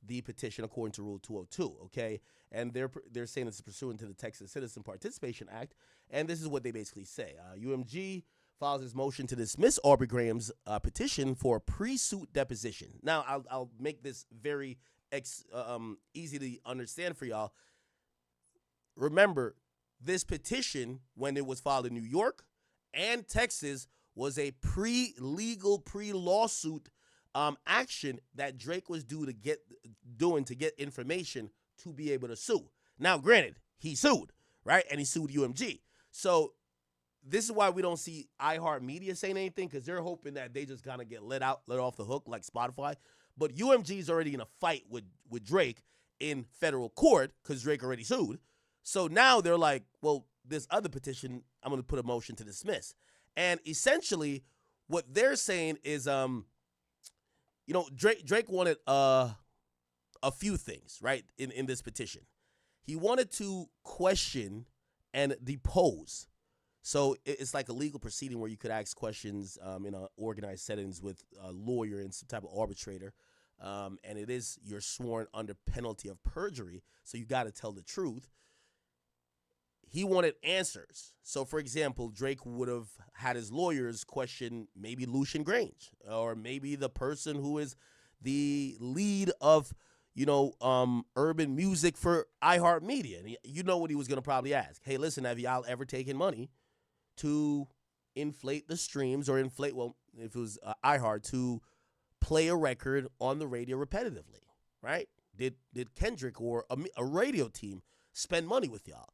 the petition according to Rule 202, okay? And they're saying it's pursuant to the Texas Citizen Participation Act, and this is what they basically say. UMG files his motion to dismiss Aubrey Graham's petition for a pre-suit deposition. Now, I'll make this very easy to understand for y'all. Remember, this petition, when it was filed in New York and Texas, was a pre-legal, pre-lawsuit action that Drake was doing to get information to be able to sue. Now, granted, he sued, right? And he sued UMG. So this is why we don't see iHeartMedia saying anything, because they're hoping that they just kind of get let off the hook like Spotify. But UMG is already in a fight with Drake in federal court because Drake already sued. So now they're like, well, this other petition, I'm going to put a motion to dismiss. And essentially what they're saying is, Drake wanted a few things, right, in this petition. He wanted to question and depose. So it's like a legal proceeding where you could ask questions in organized settings with a lawyer and some type of arbitrator. And it is, you're sworn under penalty of perjury, so you got to tell the truth. He wanted answers. So, for example, Drake would have had his lawyers question maybe Lucian Grange or maybe the person who is the lead of, urban music for iHeartMedia. And you know what he was going to probably ask. Hey, listen, have y'all ever taken money to inflate the streams or if it was iHeart, to play a record on the radio repetitively, right? Did Kendrick or a radio team spend money with y'all?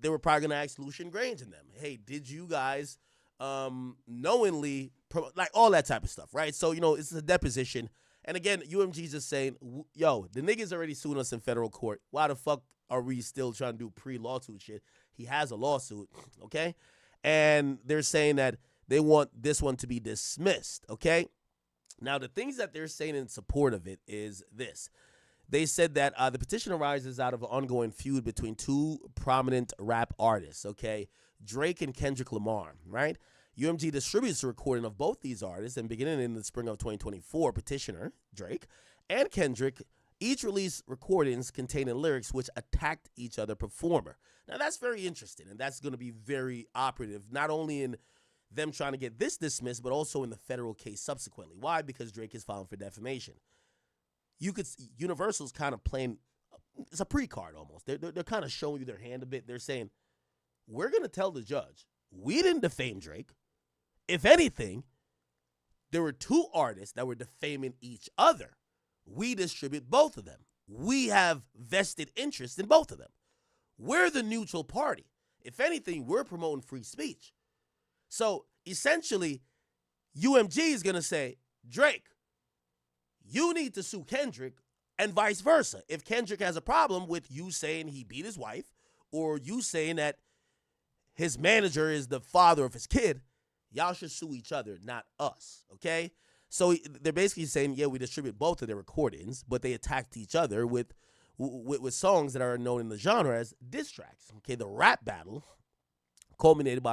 They were probably going to ask Lucian Grange and them, hey, did you guys knowingly, like all that type of stuff, right? So, it's a deposition. And again, UMG's just saying, yo, the niggas already sued us in federal court. Why the fuck are we still trying to do pre-lawsuit shit? He has a lawsuit, okay? And they're saying that they want this one to be dismissed, okay? Now, the things that they're saying in support of it is this. They said that the petition arises out of an ongoing feud between two prominent rap artists, okay? Drake and Kendrick Lamar, right? UMG distributes a recording of both these artists, and beginning in the spring of 2024, petitioner, Drake, and Kendrick each released recordings containing lyrics which attacked each other performer. Now, that's very interesting, and that's going to be very operative, not only in them trying to get this dismissed, but also in the federal case subsequently. Why? Because Drake is filing for defamation. Universal's kind of playing, it's a pre-card almost. They're kind of showing you their hand a bit. They're saying, we're going to tell the judge, we didn't defame Drake. If anything, there were two artists that were defaming each other. We distribute both of them. We have vested interest in both of them. We're the neutral party. If anything, we're promoting free speech. So essentially, UMG is going to say, Drake, you need to sue Kendrick, and vice versa. If Kendrick has a problem with you saying he beat his wife, or you saying that his manager is the father of his kid, y'all should sue each other, not us, okay? So they're basically saying, yeah, we distribute both of their recordings, but they attacked each other with songs that are known in the genre as diss tracks. Okay, the rap battle culminated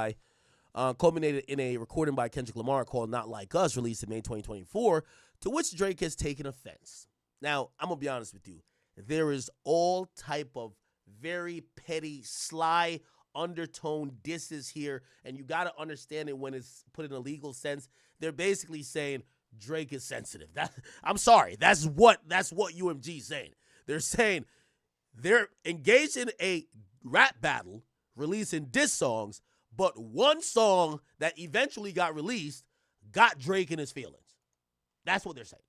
in a recording by Kendrick Lamar called Not Like Us, released in May 2024, to which Drake has taken offense. Now, I'm going to be honest with you. There is all type of very petty, sly, undertone disses here, and you got to understand it when it's put in a legal sense. They're basically saying Drake is sensitive. I'm sorry. That's what UMG is saying. They're saying they're engaged in a rap battle, releasing diss songs, but one song that eventually got released got Drake in his feelings. That's what they're saying.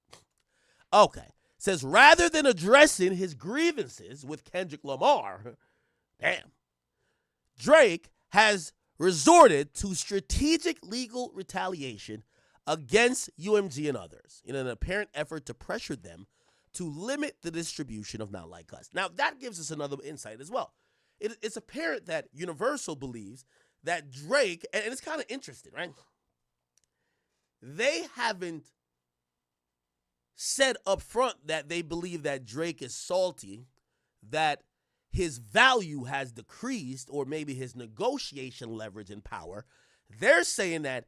Okay. Says rather than addressing his grievances with Kendrick Lamar, Drake has resorted to strategic legal retaliation against UMG and others in an apparent effort to pressure them to limit the distribution of Not Like Us. Now, that gives us another insight as well. It's apparent that Universal believes that Drake, and it's kind of interesting, right? They haven't said up front that they believe that Drake is salty, that his value has decreased, or maybe his negotiation leverage and power. They're saying that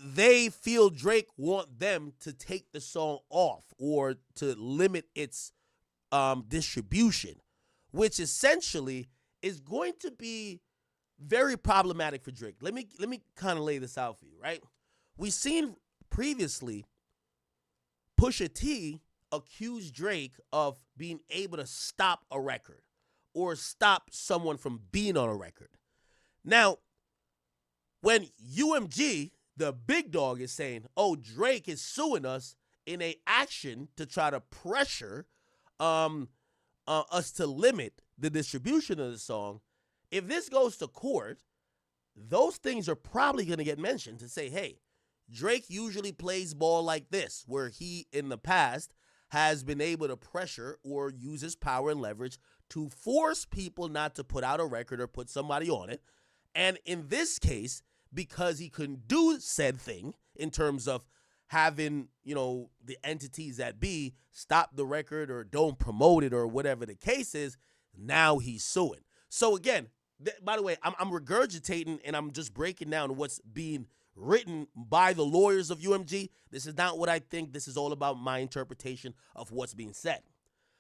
they feel Drake want them to take the song off or to limit its distribution, which essentially is going to be very problematic for Drake. Let me kind of lay this out for you, right? We've seen previously Pusha T accuse Drake of being able to stop a record or stop someone from being on a record. Now, when UMG, the big dog, is saying, oh, Drake is suing us in a action to try to pressure us to limit the distribution of the song, if this goes to court, those things are probably going to get mentioned to say, hey, Drake usually plays ball like this, where he in the past has been able to pressure or use his power and leverage to force people not to put out a record or put somebody on it. And in this case, because he couldn't do said thing in terms of having, the entities that be stop the record or don't promote it or whatever the case is, now he's suing. So again, by the way, I'm regurgitating and I'm just breaking down what's being written by the lawyers of UMG. This is not what I think. This is all about my interpretation of what's being said.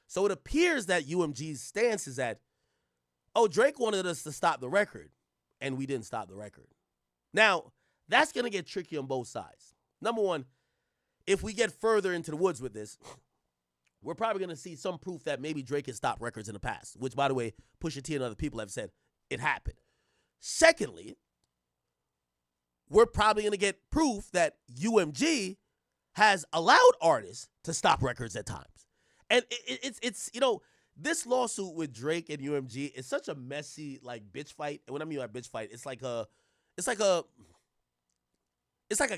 So it appears that UMG's stance is that, oh, Drake wanted us to stop the record, and we didn't stop the record. Now, that's going to get tricky on both sides. Number one, if we get further into the woods with this, we're probably going to see some proof that maybe Drake has stopped records in the past, which, by the way, Pusha T and other people have said it happened. Secondly, we're probably going to get proof that UMG has allowed artists to stop records at times. And it's this lawsuit with Drake and UMG is such a messy, bitch fight. And what I mean by bitch fight, it's like a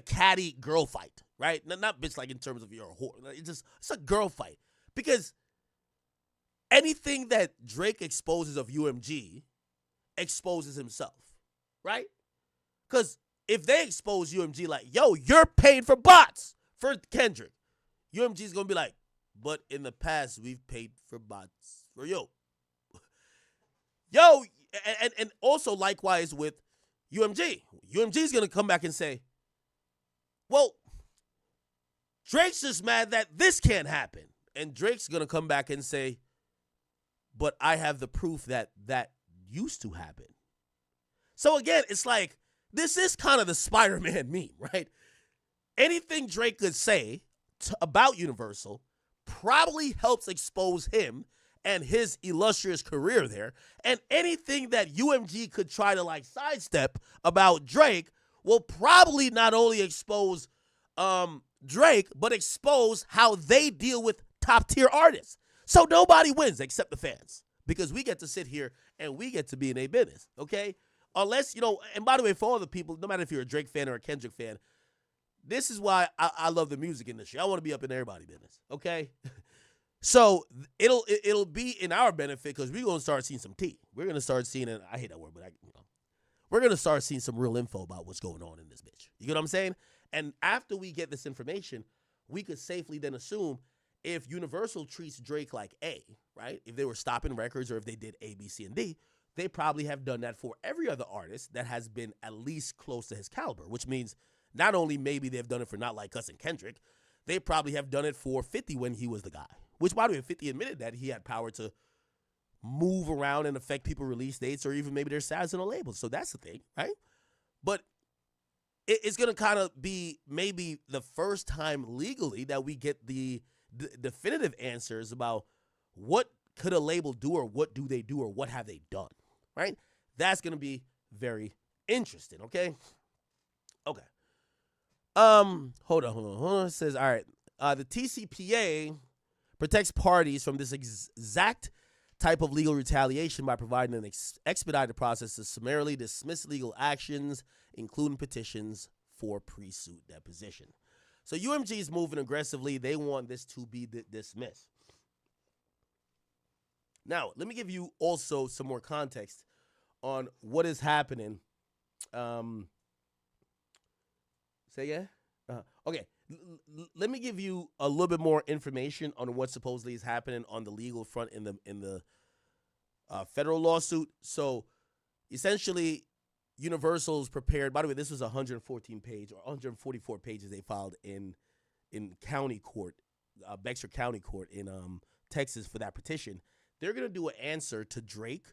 catty girl fight, right? Not bitch in terms of you're a whore. It's a girl fight. Because anything that Drake exposes of UMG exposes himself, right? Because if they expose UMG yo, you're paid for bots for Kendrick, UMG's going to be like, but in the past, we've paid for bots for you. Yo, and also likewise with UMG. UMG's going to come back and say, well, Drake's just mad that this can't happen. And Drake's going to come back and say, but I have the proof that used to happen. So again, it's this is kind of the Spider-Man meme, right? Anything Drake could say about Universal probably helps expose him and his illustrious career there. And anything that UMG could try to sidestep about Drake will probably not only expose Drake, but expose how they deal with top tier artists. So nobody wins except the fans, because we get to sit here and we get to be in a business, okay? Unless, and by the way, for all the people, no matter if you're a Drake fan or a Kendrick fan, this is why I love the music industry. I want to be up in everybody's business, okay? So it'll be in our benefit because we're going to start seeing some tea. We're going to start seeing, and I hate that word, but we're going to start seeing some real info about what's going on in this bitch. You get what I'm saying? And after we get this information, we could safely then assume if Universal treats Drake like A, right? If they were stopping records or if they did A, B, C, and D, they probably have done that for every other artist that has been at least close to his caliber, which means not only maybe they've done it for Not Like Us and Kendrick, they probably have done it for 50 when he was the guy. Which, by the way, 50 admitted that he had power to move around and affect people's release dates or even maybe their status on a label. So that's the thing, right? But it's going to kind of be maybe the first time legally that we get the definitive answers about what could a label do or what do they do or what have they done, right? That's going to be very interesting, okay? Okay. Hold on. It says, all right, the TCPA protects parties from this exact type of legal retaliation by providing an expedited process to summarily dismiss legal actions, including petitions for pre-suit deposition. So UMG is moving aggressively. They want this to be dismissed. Now, let me give you also some more context on what is happening. Say yeah? Okay. Let me give you a little bit more information on what supposedly is happening on the legal front in the federal lawsuit. So, essentially, Universal's prepared. By the way, this was 114 page or 144 pages they filed in county court, Bexar County Court in Texas for that petition. They're gonna do an answer to Drake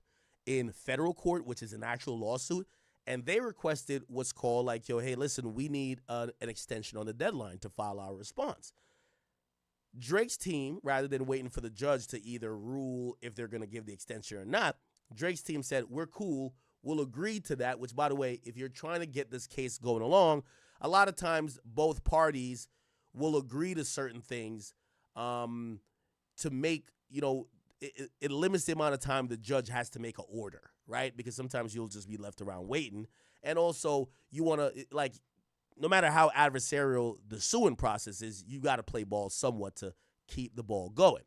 in federal court, which is an actual lawsuit, and they requested what's called like, yo, hey, listen, we need an extension on the deadline to file our response. Drake's team, rather than waiting for the judge to either rule if they're going to give the extension or not, Drake's team said, we're cool, we'll agree to that, which, by the way, if you're trying to get this case going along, a lot of times both parties will agree to certain things to make, it limits the amount of time the judge has to make an order, right? Because sometimes you'll just be left around waiting. And also, you want to, like, no matter how adversarial the suing process is, you got to play ball somewhat to keep the ball going.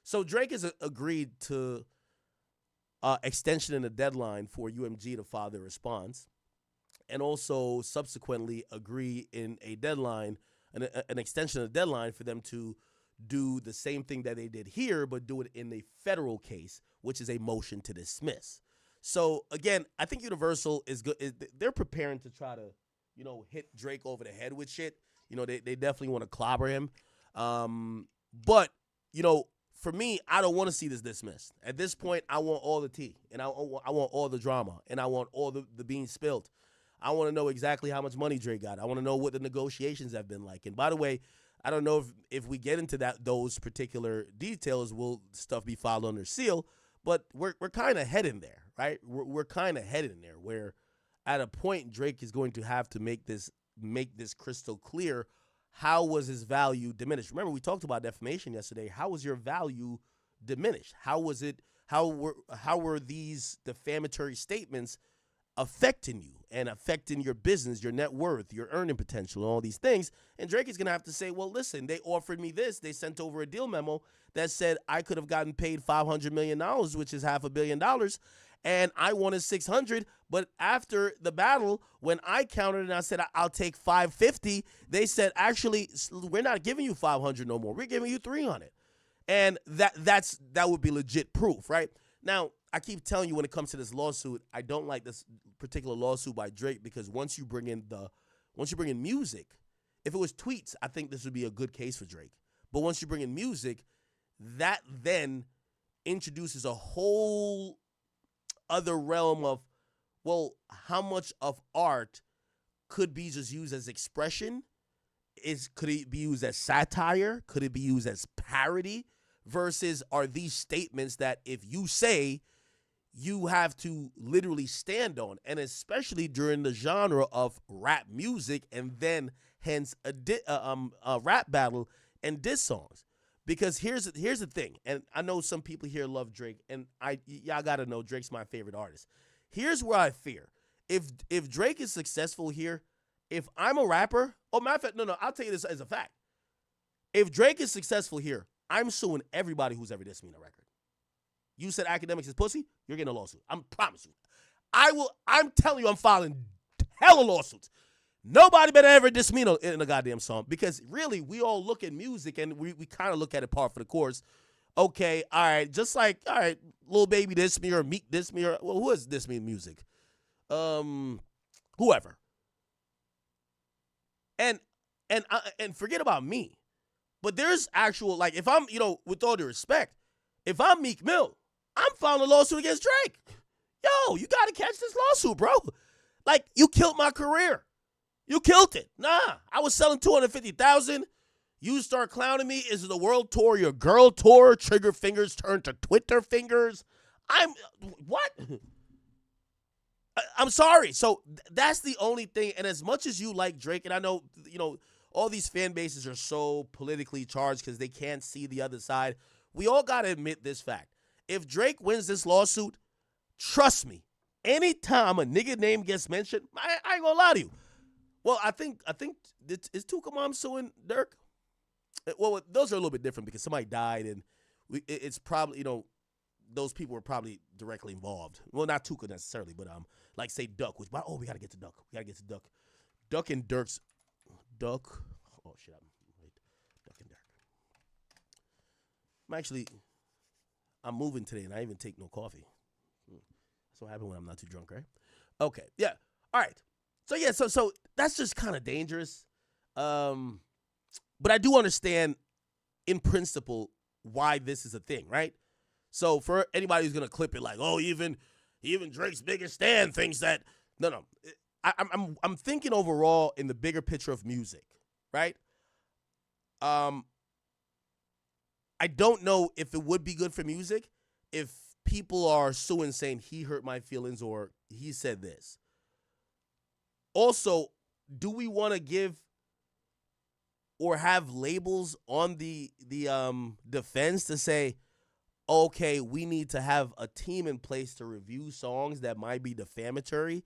So Drake has agreed to extension in the deadline for UMG to file their response, and also subsequently agree in a deadline, an extension of the deadline for them to do the same thing that they did here, but do it in a federal case, which is a motion to dismiss. So again, I think Universal is good. They're preparing to try to, hit Drake over the head with shit. They definitely want to clobber him. But, for me, I don't want to see this dismissed. At this point, I want all the tea, and I want all the drama, and I want all the beans spilled. I want to know exactly how much money Drake got. I want to know what the negotiations have been like. And by the way, I don't know if we get into those particular details, will stuff be filed under seal, but we're kind of heading there, right? We're kind of heading there where at a point Drake is going to have to make this crystal clear. How was his value diminished? Remember, we talked about defamation yesterday. How was your value diminished? How was it? How were these defamatory statements affecting you and affecting your business, your net worth, your earning potential, and all these things? And Drake is going to have to say, well, listen, they offered me this. They sent over a deal memo that said I could have gotten paid $500 million, which is $500 million, and I wanted 600. But after the battle, when I countered and I said I'll take 550, they said, actually, we're not giving you 500 no more. We're giving you 300. And that would be legit proof, right? Now, I keep telling you, when it comes to this lawsuit, I don't like this particular lawsuit by Drake, because once you bring in music, if it was tweets, I think this would be a good case for Drake. But once you bring in music, that then introduces a whole other realm of, well, how much of art could be just used as expression? Could it be used as satire? Could it be used as parody? Versus, are these statements that if you say, you have to literally stand on? And especially during the genre of rap music, and then hence a rap battle and diss songs. Because here's the thing, and I know some people here love Drake, and y'all gotta know Drake's my favorite artist. Here's where I fear. If Drake is successful here, if I'm a rapper, matter of fact, no, I'll tell you this as a fact. If Drake is successful here, I'm suing everybody who's ever dissed me in a record. You said Akademiks is pussy, you're getting a lawsuit. I promise you. I'm telling you, I'm filing hella lawsuits. Nobody better ever diss me in a goddamn song, because really, we all look at music and we kind of look at it par for the course. Okay, all right, just like, all right, Lil Baby diss me, or Meek diss me, or, well, who has diss me in music? Whoever. And forget about me. But there's actual, like, if I'm, with all due respect, if I'm Meek Mill, I'm filing a lawsuit against Drake. Yo, you got to catch this lawsuit, bro. Like, you killed my career. You killed it. Nah, I was selling 250,000. You start clowning me. Is it the world tour, your girl tour? Trigger fingers turn to Twitter fingers. What? I'm sorry. So that's the only thing. And as much as you like Drake, and I know, all these fan bases are so politically charged because they can't see the other side. We all got to admit this fact. If Drake wins this lawsuit, trust me, anytime a nigga name gets mentioned, I ain't gonna lie to you. Well, I think is Tuka Mom suing Dirk? Well, those are a little bit different because somebody died, and it's probably, those people were probably directly involved. Well, not Tuka necessarily, but like say Duck, we got to get to Duck. We got to get to Duck. Duck and Dirk's Duck. Oh shit, Duck and Dirk. I'm moving today, and I didn't even take no coffee. That's what happens when I'm not too drunk, right? Okay, yeah. All right. So yeah, so that's just kind of dangerous. But I do understand in principle why this is a thing, right? So for anybody who's gonna clip it like, oh, even Drake's biggest stan thinks that no. I'm thinking overall in the bigger picture of music, right? I don't know if it would be good for music if people are suing saying he hurt my feelings or he said this. Also, do we want to give or have labels on the defense to say, okay, we need to have a team in place to review songs that might be defamatory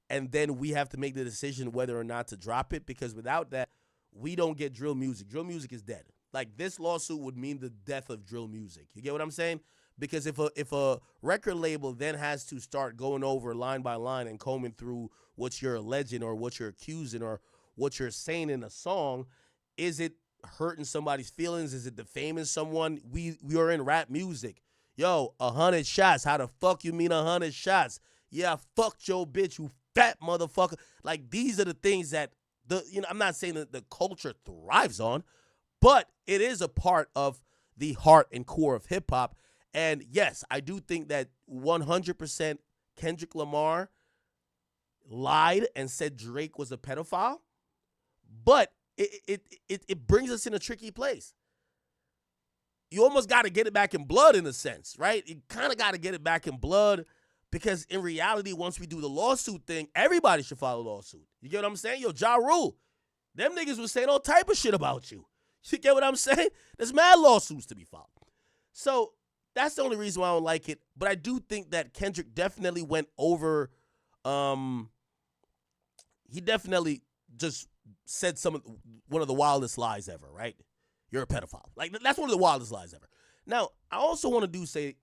and then we have to make the decision whether or not to drop it, because without that, we don't get drill music. Drill music is dead. Like, this lawsuit would mean the death of drill music. You get what I'm saying? Because if a record label then has to start going over line by line and combing through what you're alleging or what you're accusing or what you're saying in a song, is it hurting somebody's feelings? Is it defaming someone? We are in rap music. Yo, 100 shots. How the fuck you mean 100 shots? Yeah, fucked your bitch, you fat motherfucker. Like, these are the things that I'm not saying that the culture thrives on, but it is a part of the heart and core of hip hop. And yes, I do think that 100% Kendrick Lamar lied and said Drake was a pedophile, but it brings us in a tricky place. You almost got to get it back in blood in a sense, right? You kind of got to get it back in blood, because in reality, once we do the lawsuit thing, everybody should file a lawsuit. You get what I'm saying? Yo, Ja Rule, them niggas was saying all type of shit about you. You get what I'm saying? There's mad lawsuits to be filed. So that's the only reason why I don't like it. But I do think that Kendrick definitely went over. He definitely just said one of the wildest lies ever, right? You're a pedophile. Like, that's one of the wildest lies ever. Now, I also want to say,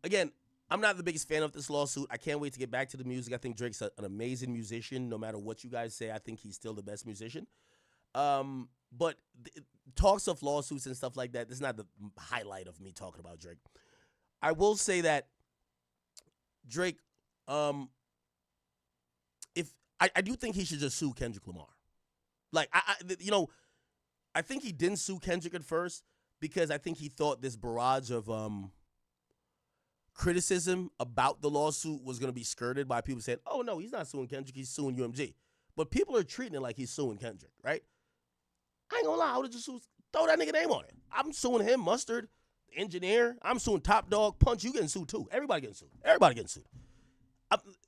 again, I'm not the biggest fan of this lawsuit. I can't wait to get back to the music. I think Drake's an amazing musician. No matter what you guys say, I think he's still the best musician. But talks of lawsuits and stuff like that, this is not the highlight of me talking about Drake. I will say that Drake, I do think he should just sue Kendrick Lamar. Like, I think he didn't sue Kendrick at first because I think he thought this barrage of criticism about the lawsuit was going to be skirted by people saying, oh, no, he's not suing Kendrick, he's suing UMG. But people are treating it like he's suing Kendrick, right? I ain't gonna lie, I would have just throw that nigga name on it. I'm suing him, Mustard, Engineer. I'm suing Top Dog, Punch. You getting sued too. Everybody getting sued.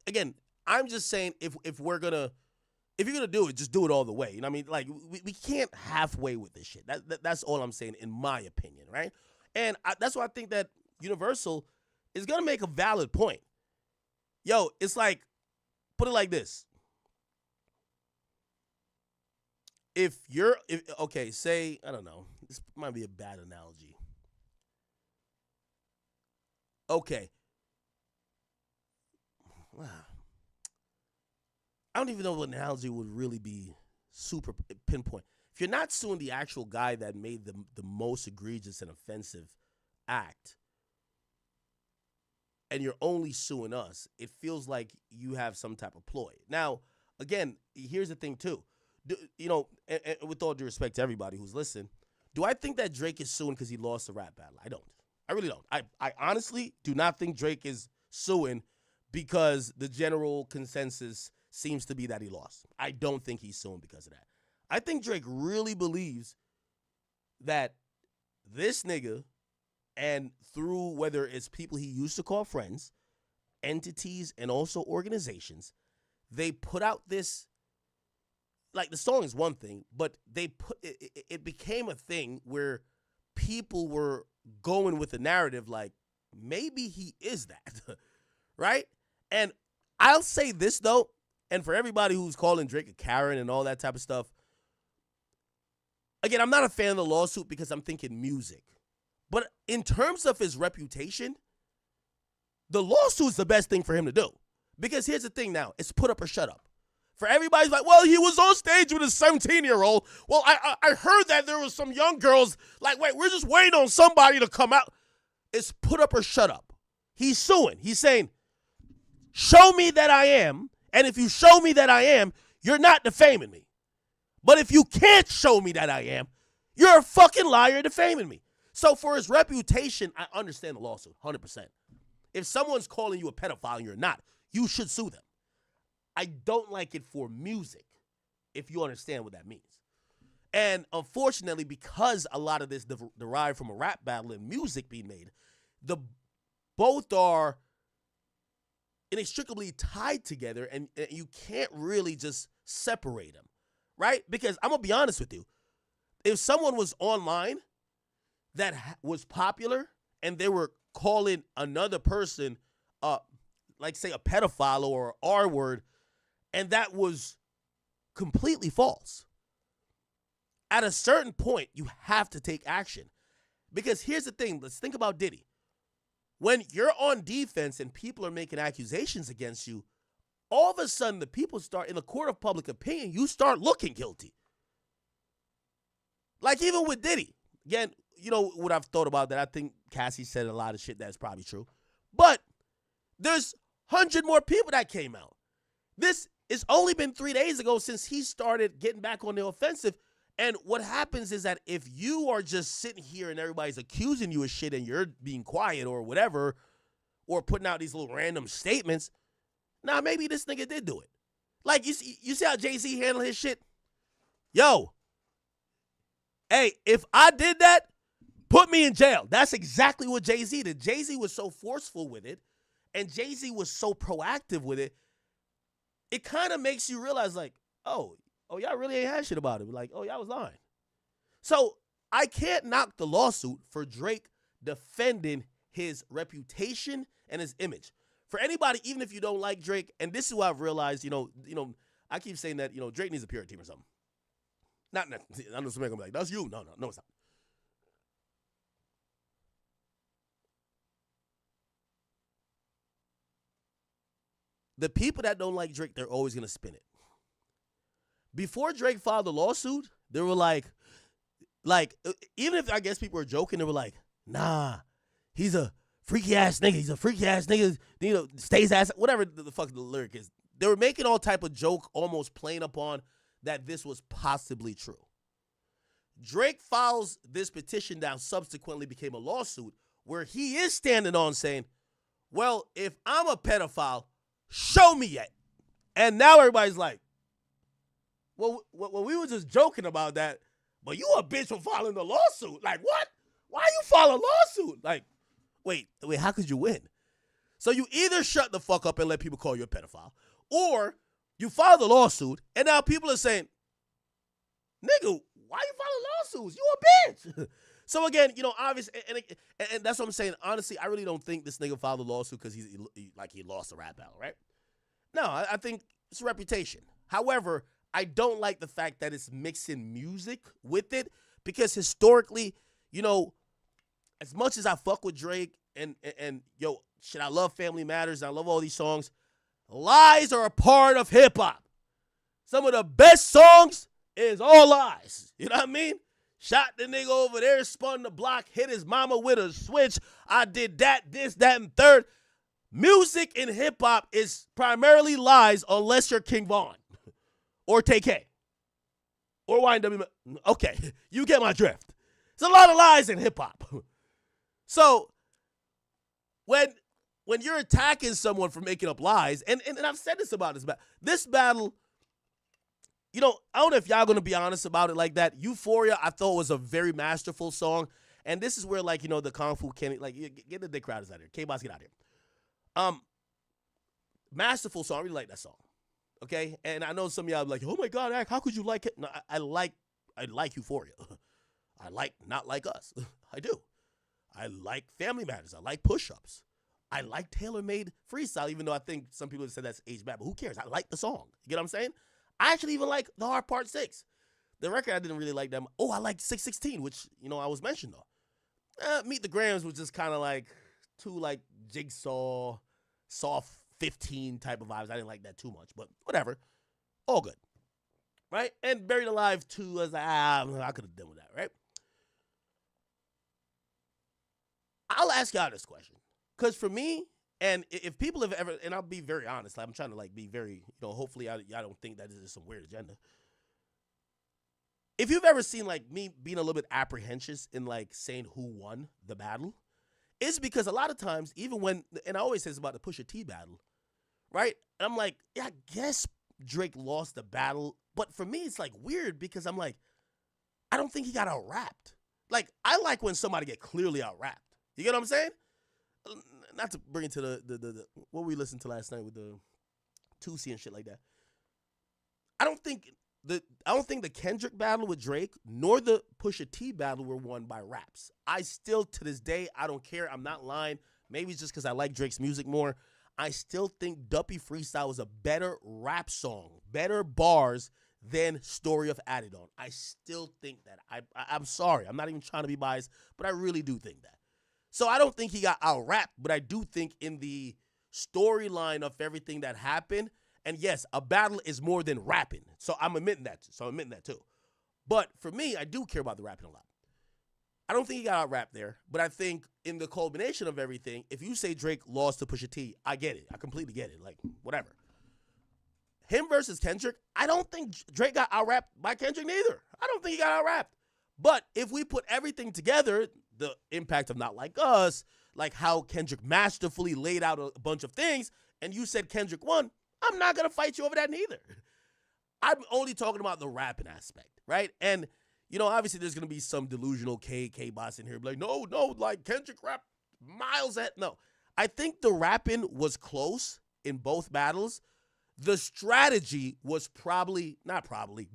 Again, I'm just saying if you're gonna do it, just do it all the way. You know what I mean? Like, we can't halfway with this shit. That's all I'm saying, in my opinion, right? And that's why I think that Universal is gonna make a valid point. Yo, it's like, put it like this. Say, I don't know, this might be a bad analogy. Okay. Wow. I don't even know what analogy would really be super pinpoint. If you're not suing the actual guy that made the most egregious and offensive act, and you're only suing us, it feels like you have some type of ploy. Now, again, here's the thing too. And with all due respect to everybody who's listening, do I think that Drake is suing because he lost the rap battle? I don't. I really don't. I honestly do not think Drake is suing because the general consensus seems to be that he lost. I don't think he's suing because of that. I think Drake really believes that this nigga, and through whether it's people he used to call friends, entities, and also organizations, they put out this, like, the song is one thing, but it became a thing where people were going with the narrative like, maybe he is that, right? And I'll say this, though, and for everybody who's calling Drake a Karen and all that type of stuff, again, I'm not a fan of the lawsuit because I'm thinking music. But in terms of his reputation, the lawsuit's the best thing for him to do. Because here's the thing now, it's put up or shut up. For everybody's like, well, he was on stage with a 17-year-old. Well, I heard that there was some young girls, like, wait, we're just waiting on somebody to come out. It's put up or shut up. He's suing. He's saying, show me that I am. And if you show me that I am, you're not defaming me. But if you can't show me that I am, you're a fucking liar defaming me. So for his reputation, I understand the lawsuit, 100%. If someone's calling you a pedophile and you're not, you should sue them. I don't like it for music, if you understand what that means. And unfortunately, because a lot of this derived from a rap battle and music being made, both are inextricably tied together, and you can't really just separate them, right? Because I'm going to be honest with you. If someone was online that was popular and they were calling another person, like say a pedophile or an R word, and that was completely false, at a certain point, you have to take action. Because here's the thing. Let's think about Diddy. When you're on defense and people are making accusations against you, all of a sudden the people start, in the court of public opinion, you start looking guilty. Like even with Diddy. Again, you know what I've thought about that. I think Cassie said a lot of shit that's probably true. But there's 100 more people that came out. This has only been 3 days ago since he started getting back on the offensive. And what happens is that if you are just sitting here and everybody's accusing you of shit and you're being quiet or whatever, or putting out these little random statements, nah, maybe this nigga did do it. Like, you see how Jay-Z handled his shit? Yo, hey, if I did that, put me in jail. That's exactly what Jay-Z did. Jay-Z was so forceful with it, and Jay-Z was so proactive with it, it kind of makes you realize, like, oh, y'all really ain't had shit about it. Like, oh, y'all was lying. So I can't knock the lawsuit for Drake defending his reputation and his image. For anybody, even if you don't like Drake, and this is what I've realized, you know, I keep saying that, Drake needs a PR team or something. I know somebody's gonna be like, that's you. No, it's not. The people that don't like Drake, they're always gonna spin it. Before Drake filed the lawsuit, they were like, even if I guess people were joking, they were like, nah, he's a freaky ass nigga. He's a freaky ass nigga. Stays ass, whatever the fuck the lyric is. They were making all type of joke, almost playing upon that this was possibly true. Drake files this petition down, subsequently became a lawsuit where he is standing on saying, well, if I'm a pedophile, show me it. And now everybody's like, well, we were just joking about that, but you a bitch for filing the lawsuit. Like, what? Why you file a lawsuit? Like, wait, how could you win? So you either shut the fuck up and let people call you a pedophile, or you file the lawsuit, and now people are saying, nigga, why you filing lawsuits? You a bitch. So again, obviously, and that's what I'm saying. Honestly, I really don't think this nigga filed a lawsuit because he lost a rap battle, right? No, I think it's a reputation. However, I don't like the fact that it's mixing music with it, because historically, as much as I fuck with Drake and shit, I love Family Matters and I love all these songs, lies are a part of hip hop. Some of the best songs is all lies. You know what I mean? Shot the nigga over there, spun the block, hit his mama with a switch. I did that, this, that, and third. Music in hip hop is primarily lies unless you're King Von or TK or YNW. Okay, you get my drift. There's a lot of lies in hip hop. So when you're attacking someone for making up lies, and I've said this about this battle, I don't know if y'all going to be honest about it like that. Euphoria, I thought was a very masterful song. And this is where, the Kung Fu Kenny, get the dick crowders out of here. K-Boss, get out of here. Masterful song. I really like that song. Okay? And I know some of y'all are like, oh my God, Ak, how could you like it? No, I like Euphoria. I like Not Like Us. I do. I like Family Matters. I like Push-Ups. I like Tailor-Made Freestyle, even though I think some people have said that's age bad, but who cares? I like the song. You get what I'm saying? I actually even like The Hard Part 6. The record I didn't really like that much. Oh, I like 616, which, I was mentioned though. Meet the Grams was just kind of like too Jigsaw, soft 15 type of vibes. I didn't like that too much, but whatever. All good. Right? And Buried Alive 2, I was like, I could have done with that, right? I'll ask y'all this question. Because for me, And if people have ever, and I'll be very honest, like, I'm trying to like be very, hopefully y'all don't think that this is some weird agenda. If you've ever seen like me being a little bit apprehensive in like saying who won the battle, it's because a lot of times, even when, and I always say it's about the Pusha T battle, right? And I'm like, yeah, I guess Drake lost the battle, but for me, it's like weird because I'm like, I don't think he got out-rapped. Like, I like when somebody get clearly out-rapped. You get what I'm saying? Not to bring it to the what we listened to last night with the Tusi and shit like that. I don't think the Kendrick battle with Drake nor the Pusha T battle were won by raps. I still, to this day, I don't care. I'm not lying. Maybe it's just because I like Drake's music more. I still think Duppy Freestyle was a better rap song, better bars than Story of Adidon. I still think that. I'm sorry. I'm not even trying to be biased, but I really do think that. So I don't think he got out-rapped, but I do think in the storyline of everything that happened, and yes, a battle is more than rapping. So I'm admitting that. Too. But for me, I do care about the rapping a lot. I don't think he got out-rapped there, but I think in the culmination of everything, if you say Drake lost to Pusha T, I get it. I completely get it. Like, whatever. Him versus Kendrick, I don't think Drake got out-rapped by Kendrick neither. I don't think he got out-rapped. But if we put everything together, the impact of Not Like Us, like how Kendrick masterfully laid out a bunch of things, and you said Kendrick won, I'm not going to fight you over that neither. I'm only talking about the rapping aspect, right? And, obviously there's going to be some delusional K-boss in here like, no, like Kendrick rapped miles at, no. I think the rapping was close in both battles. The strategy was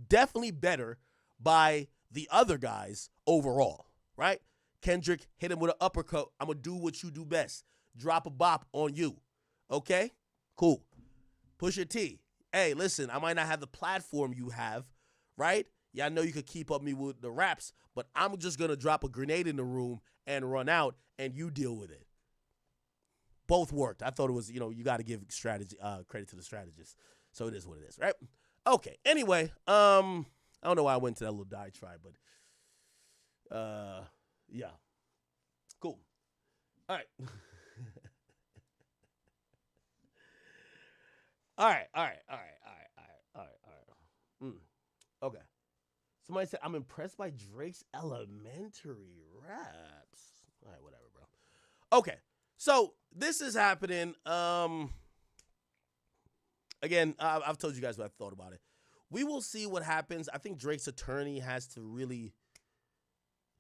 definitely better by the other guys overall, right? Kendrick hit him with an uppercut. I'm going to do what you do best. Drop a bop on you. Okay? Cool. Pusha T. Hey, listen, I might not have the platform you have, right? Yeah, I know you could keep up me with the raps, but I'm just going to drop a grenade in the room and run out, and you deal with it. Both worked. I thought it was, you got to give credit to the strategist. So it is what it is, right? Okay. Anyway, I don't know why I went to that little diatribe, but yeah. Cool. All right. All right. Okay. Somebody said, I'm impressed by Drake's elementary raps. All right, whatever, bro. Okay. So this is happening. Again, I've told you guys what I thought about it. We will see what happens. I think Drake's attorney has to really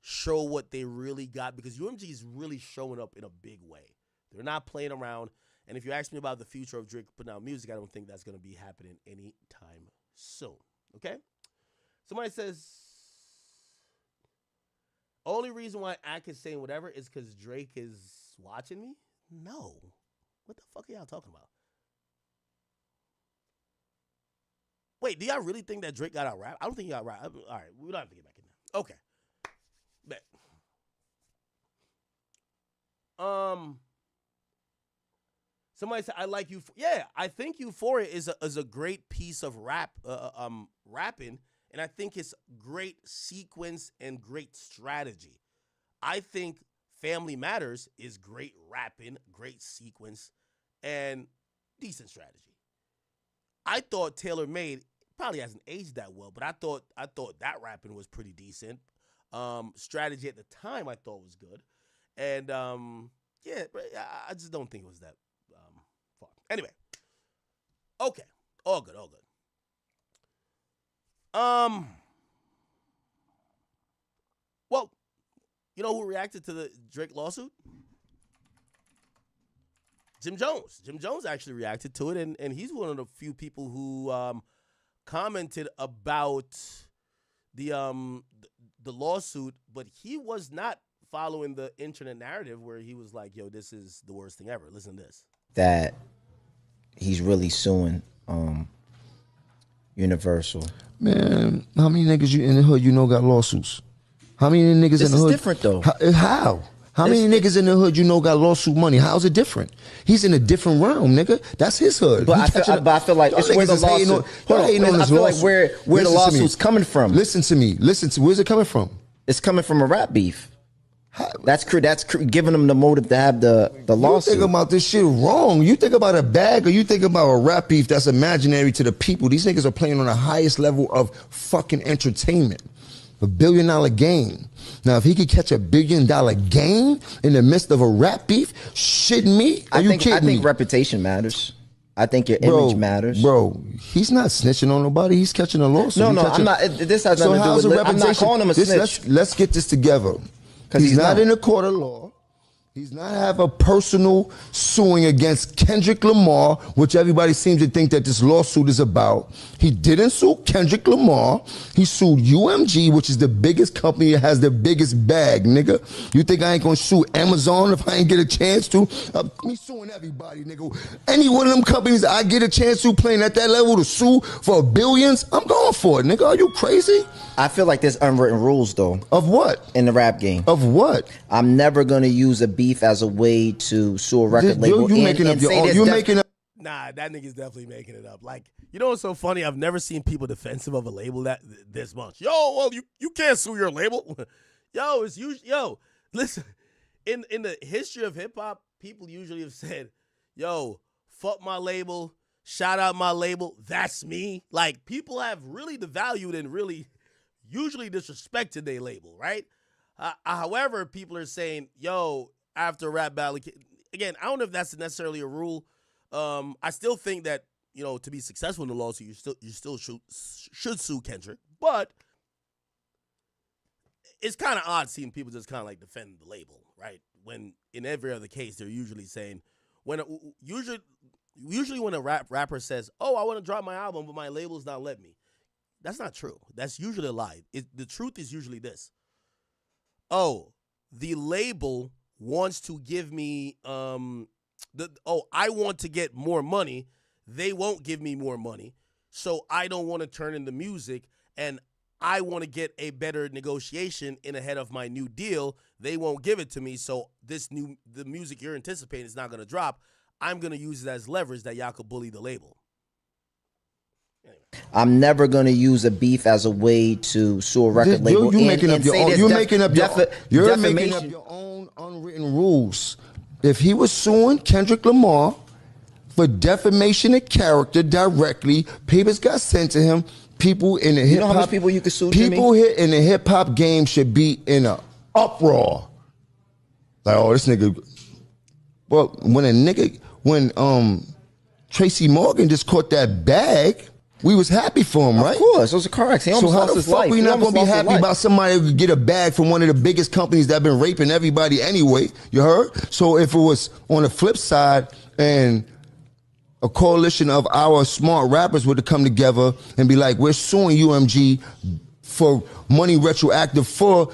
show what they really got because UMG is really showing up in a big way. They're not playing around. And if you ask me about the future of Drake putting out music, I don't think that's going to be happening anytime soon. Okay? Somebody says, only reason why Ak is saying whatever is because Drake is watching me? No. What the fuck are y'all talking about? Wait, do y'all really think that Drake got out rap? I don't think he got rap. All right, we don't have to get back in there. Okay. Bet. Somebody said, I like you. Yeah, I think Euphoria is a great piece of rapping, and I think it's great sequence and great strategy. I think Family Matters is great rapping, great sequence, and decent strategy. I thought Taylor Made probably hasn't aged that well, but I thought that rapping was pretty decent. Strategy at the time I thought was good, and yeah, but I just don't think it was that far. Anyway, okay, all good. Well, you know who reacted to the Drake lawsuit? Jim Jones. Jim Jones actually reacted to it, and he's one of the few people who commented about the lawsuit, but he was not following the internet narrative where he was like, yo, this is the worst thing ever. Listen to this. That he's really suing Universal. Man, how many niggas you in the hood got lawsuits? How many niggas in the hood? This is different though. How? How many niggas in the hood got lawsuit money? How's it different? He's in a different realm, nigga. That's his hood. But I feel like it's where the lawsuit. I feel like where the lawsuit's coming from. Listen to me. Where's it coming from? It's coming from a rap beef. That's giving them the motive to have the lawsuit. You think about this shit wrong. You think about a bag or you think about a rap beef that's imaginary to the people. These niggas are playing on the highest level of fucking entertainment. $1 billion game. Now, if he could catch $1 billion game in the midst of a rap beef, shitting me? Are you kidding me? I think reputation matters. I think your image matters. Bro, he's not snitching on nobody. He's catching a lawsuit. No, I'm not. This has nothing to do with I'm not calling him a snitch. Let's get this together. Because he's not in a court of law. He's not have a personal suing against Kendrick Lamar, which everybody seems to think that this lawsuit is about. He didn't sue Kendrick Lamar. He sued UMG, which is the biggest company that has the biggest bag, nigga. You think I ain't gonna sue Amazon if I ain't get a chance to? Me suing everybody, nigga. Any one of them companies I get a chance to playing at that level to sue for billions, I'm going for it, nigga. Are you crazy? I feel like there's unwritten rules, though. Of what? In the rap game. Of what? I'm never going to use a beef as a way to sue a record label. You making up your own. You making up. Nah, that nigga's definitely making it up. Like, you know what's so funny? I've never seen people defensive of a label that this much. Yo, well, you can't sue your label. Yo, it's usually, listen. In the history of hip hop, people usually have said, yo, fuck my label, shout out my label, that's me. Like, people have really devalued and really usually disrespected their label, right? However, people are saying, yo, after rap battle, again, I don't know if that's necessarily a rule. I still think that, you know, to be successful in the lawsuit, you still should sue Kendrick, but it's kind of odd seeing people just kind of like defend the label, right? When in every other case, they're usually saying, usually when a rapper says, oh, I want to drop my album, but my label's not letting me. That's not true. That's usually a lie. The truth is usually this. Oh, the label wants to give me, I want to get more money. They won't give me more money. So I don't want to turn into music, and I want to get a better negotiation in ahead of my new deal. They won't give it to me, so the music you're anticipating is not going to drop. I'm going to use it as leverage that y'all could bully the label. I'm never going to use a beef as a way to sue a record label. You're making up your own unwritten rules. If he was suing Kendrick Lamar for defamation of character directly, papers got sent to him. People in the hip hop, you know how much people you could sue? People here in the hip hop game should be in a uproar. Like, oh, this nigga. Well, when Tracy Morgan just caught that bag, we was happy for him, right? Of course, it was a car accident. So how the fuck we not gonna be happy about somebody who get a bag from one of the biggest companies that been raping everybody anyway? You heard? So if it was on the flip side and a coalition of our smart rappers were to come together and be like, we're suing UMG for money retroactive for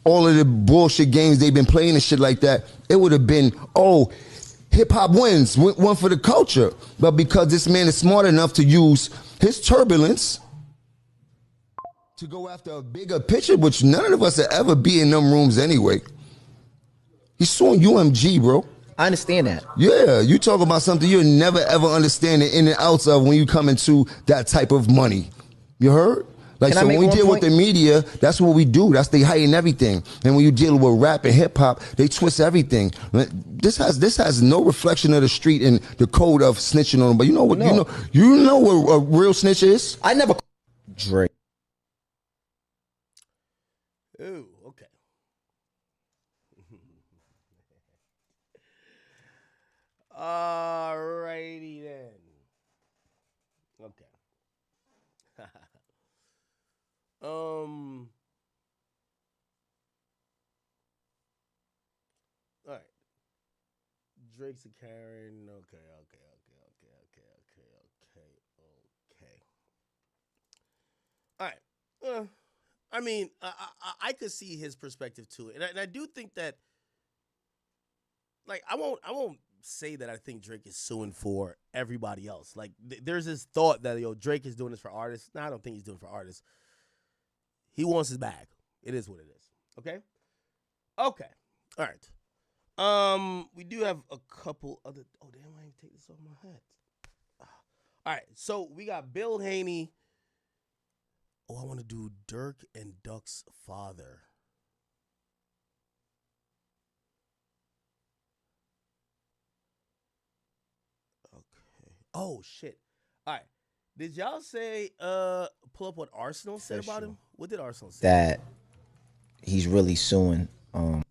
all of the bullshit games they've been playing and shit like that, it would have been, oh, hip-hop wins, one for the culture. But because this man is smart enough to use his turbulence to go after a bigger picture, which none of us will ever be in them rooms anyway. He's suing UMG, bro. I understand that. Yeah, you talk about something you'll never ever understand the in and outs of when you come into that type of money. You heard? Like, so when we deal with the media, that's what we do. They heighten everything. And when you deal with rap and hip hop, they twist everything. This has no reflection of the street and the code of snitching on them. But you know what? No. You know what a real snitch is? I never. Drake. Ooh, okay. Alrighty then. Okay. All right. Drake's a Karen. Okay. All right. I mean, I could see his perspective too, and I do think that, like, I won't say that I think Drake is suing for everybody else. Like, there's this thought that Drake is doing this for artists. No, I don't think he's doing it for artists. He wants his bag. It is what it is. Okay. All right. We do have a couple other. Oh damn! I didn't take this off my head. All right. So we got Bill Haney. Oh, I want to do Dirk and Duck's father. Oh shit! All right, did y'all say pull up what Arsenal said about him? What did Arsenal say? That he's really suing. What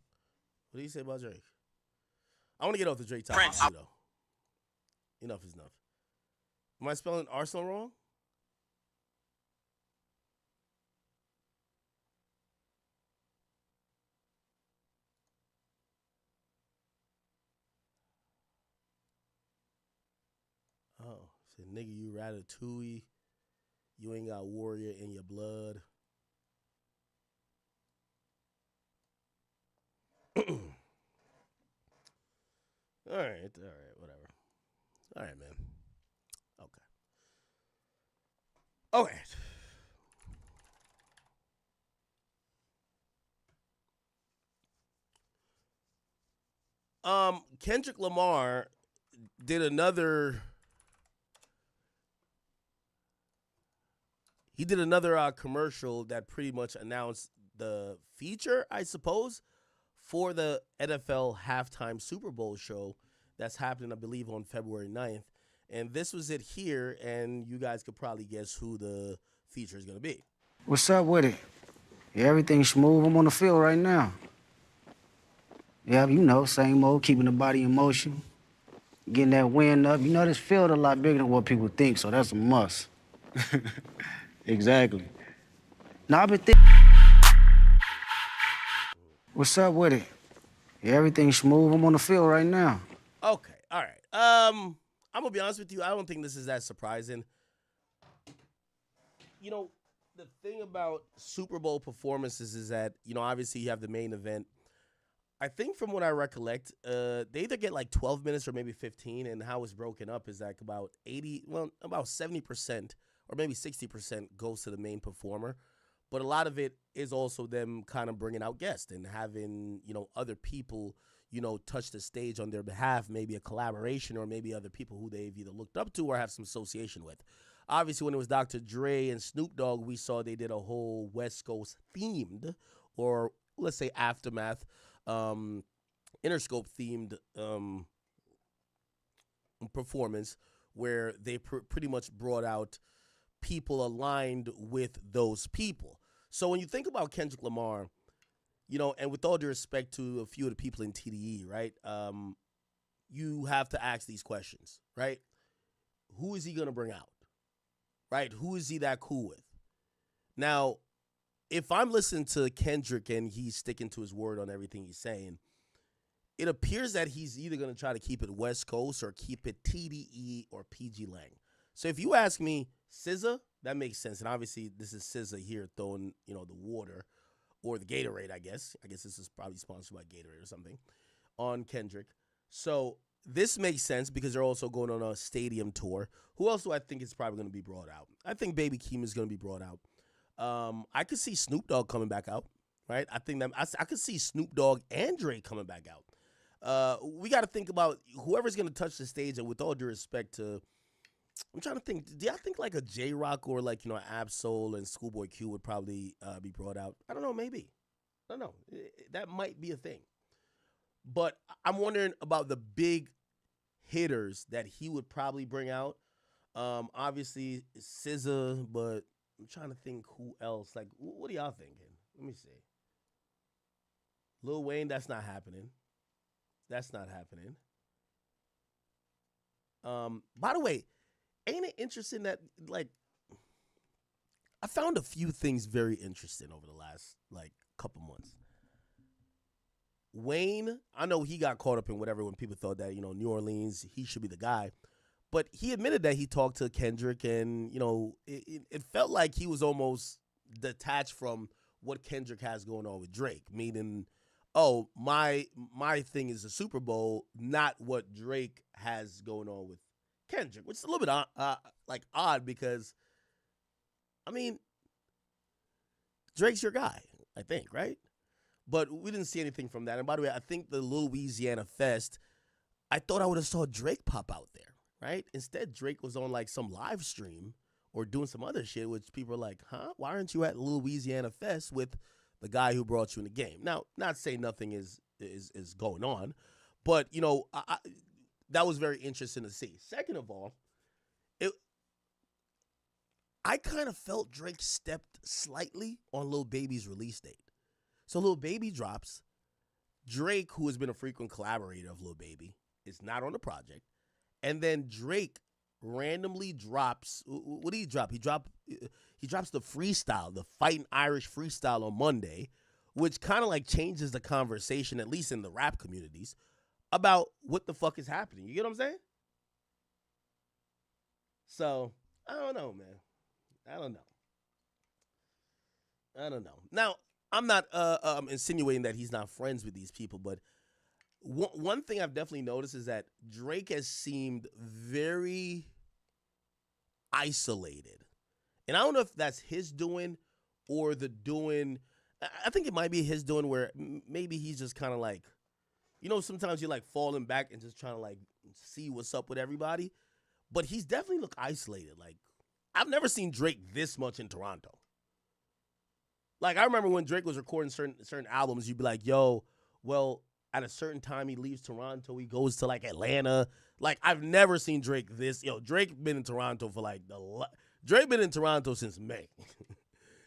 did he say about Drake? I want to get off the Drake topic too, though. Enough is enough. Am I spelling Arsenal wrong? Oh, said nigga, you ratatouille. You ain't got warrior in your blood. All right, whatever. All right, man. Okay. Kendrick Lamar did another. He did another commercial that pretty much announced the feature, I suppose, for the NFL halftime Super Bowl show that's happening, I believe, on February 9th. And this was it here, and you guys could probably guess who the feature is going to be. What's up with it? Yeah, everything's smooth. I'm on the field right now. Yeah, you know, same old, keeping the body in motion, getting that wind up. You know, this field a lot bigger than what people think, so that's a must. Exactly. Now, I've been thinking. What's up with it? Yeah, everything's smooth. I'm on the field right now. Okay, all right. I'm going to be honest with you. I don't think this is that surprising. You know, the thing about Super Bowl performances is that, you know, obviously you have the main event. I think from what I recollect, they either get like 12 minutes or maybe 15, and how it's broken up is like about 70% or maybe 60% goes to the main performer. But a lot of it is also them kind of bringing out guests and having, you know, other people, you know, touch the stage on their behalf, maybe a collaboration or maybe other people who they've either looked up to or have some association with. Obviously, when it was Dr. Dre and Snoop Dogg, we saw they did a whole West Coast themed, or let's say Aftermath, Interscope themed performance where they pretty much brought out people aligned with those people. So when you think about Kendrick Lamar, you know, and with all due respect to a few of the people in TDE, right, you have to ask these questions, right? Who is he going to bring out, right? Who is he that cool with? Now, if I'm listening to Kendrick and he's sticking to his word on everything he's saying, it appears that he's either going to try to keep it West Coast or keep it TDE or PG Lang. So if you ask me, SZA, that makes sense. And obviously this is SZA here throwing, you know, the water or the Gatorade, I guess. I guess this is probably sponsored by Gatorade or something on Kendrick. So this makes sense because they're also going on a stadium tour. Who else do I think is probably going to be brought out? I think Baby Keem is going to be brought out. I could see Snoop Dogg coming back out, right? I think that I could see Snoop Dogg and Dre coming back out. We got to think about whoever's going to touch the stage, and with all due respect to, I'm trying to think, do y'all think like a J-Rock or like, you know, Ab-Soul and Schoolboy Q would probably be brought out? I don't know, maybe. I don't know. That might be a thing. But I'm wondering about the big hitters that he would probably bring out. Obviously, SZA, but I'm trying to think who else. Like, what are y'all thinking? Let me see. Lil Wayne, that's not happening. That's not happening. By the way, ain't it interesting that, like, I found a few things very interesting over the last, like, couple months. Wayne, I know he got caught up in whatever when people thought that, you know, New Orleans, he should be the guy. But he admitted that he talked to Kendrick and, you know, it felt like he was almost detached from what Kendrick has going on with Drake, meaning, oh, my thing is the Super Bowl, not what Drake has going on with Kendrick, which is a little bit odd because, I mean, Drake's your guy, I think, right? But we didn't see anything from that. And by the way, I think the Louisiana Fest, I thought I would have saw Drake pop out there, right? Instead, Drake was on like some live stream or doing some other shit, which people are like, huh? Why aren't you at Louisiana Fest with the guy who brought you in the game? Now, not saying nothing is going on, but, you know, that was very interesting to see. Second of all, I kind of felt Drake stepped slightly on Lil Baby's release date. So Lil Baby drops. Drake, who has been a frequent collaborator of Lil Baby, is not on the project. And then Drake randomly drops. What did he drop? He drops the freestyle, the Fighting Irish freestyle on Monday, which kind of like changes the conversation, at least in the rap communities, about what the fuck is happening. You get what I'm saying? So, I don't know, man. I don't know. Now, I'm not insinuating that he's not friends with these people, but one thing I've definitely noticed is that Drake has seemed very isolated. And I don't know if that's his doing or the doing. I think it might be his doing where maybe he's just kind of like, sometimes you're like falling back and just trying to like see what's up with everybody. But he's definitely looked isolated. Like, I've never seen Drake this much in Toronto. Like, I remember when Drake was recording certain albums, you'd be like, yo, well, at a certain time he leaves Toronto, he goes to like Atlanta. Like, I've never seen Drake this. Drake been in Toronto for like Drake been in Toronto since May.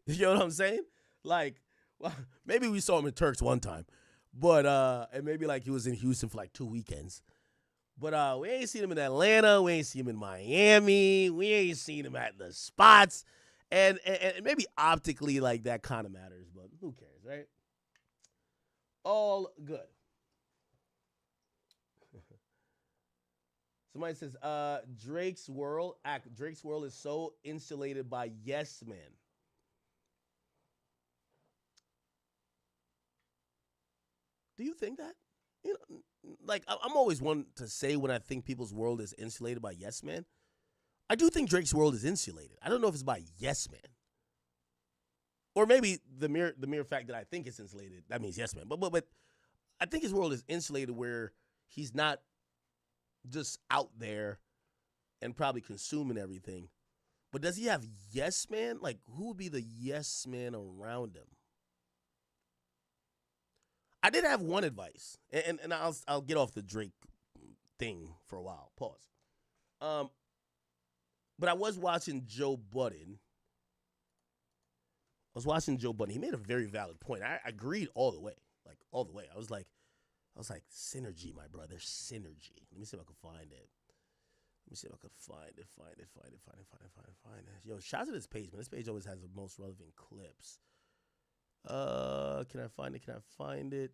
You know what I'm saying? Like, well, maybe we saw him in Turks one time, but and maybe like he was in Houston for like 2 weekends. But we ain't seen him in Atlanta. We ain't seen him in Miami. We ain't seen him at the spots. And maybe optically, like, that kind of matters, but who cares, right? All good. Somebody says, Drake's world is so insulated by yes men. Do you think that? Like, I'm always one to say when I think people's world is insulated by yes men. I do think Drake's world is insulated. I don't know if it's by yes men. Or maybe the mere fact that I think it's insulated, that means yes man. But I think his world is insulated where he's not just out there and probably consuming everything. But does he have yes man? Like, who would be the yes man around him? I did have one advice, and I'll get off the Drake thing for a while. Pause. But I was watching Joe Budden. He made a very valid point. I agreed all the way. I was like, synergy, my brother, synergy. Let me see if I can find it. Find it. Yo, shout out to this page, man. This page always has the most relevant clips. Can I find it?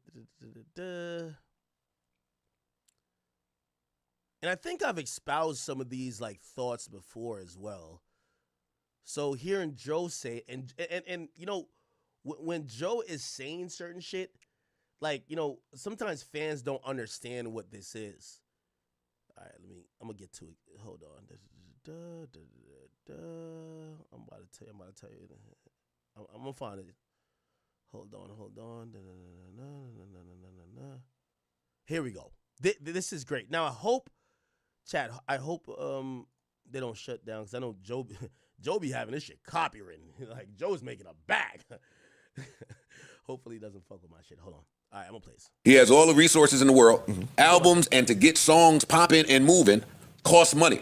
And I think I've espoused some of these like thoughts before as well. So hearing Joe say, and when Joe is saying certain shit, like, sometimes fans don't understand what this is. All right, I'm gonna get to it. Hold on. I'm about to tell you. I'm gonna find it. Hold on. Here we go. This is great. Now, I hope they don't shut down, because I know Joe be having this shit copywritten. Like, Joe's making a bag. Hopefully he doesn't fuck with my shit. Hold on. All right, I'm going to play this. He has all the resources in the world. Mm-hmm. Albums, and to get songs popping and moving costs money.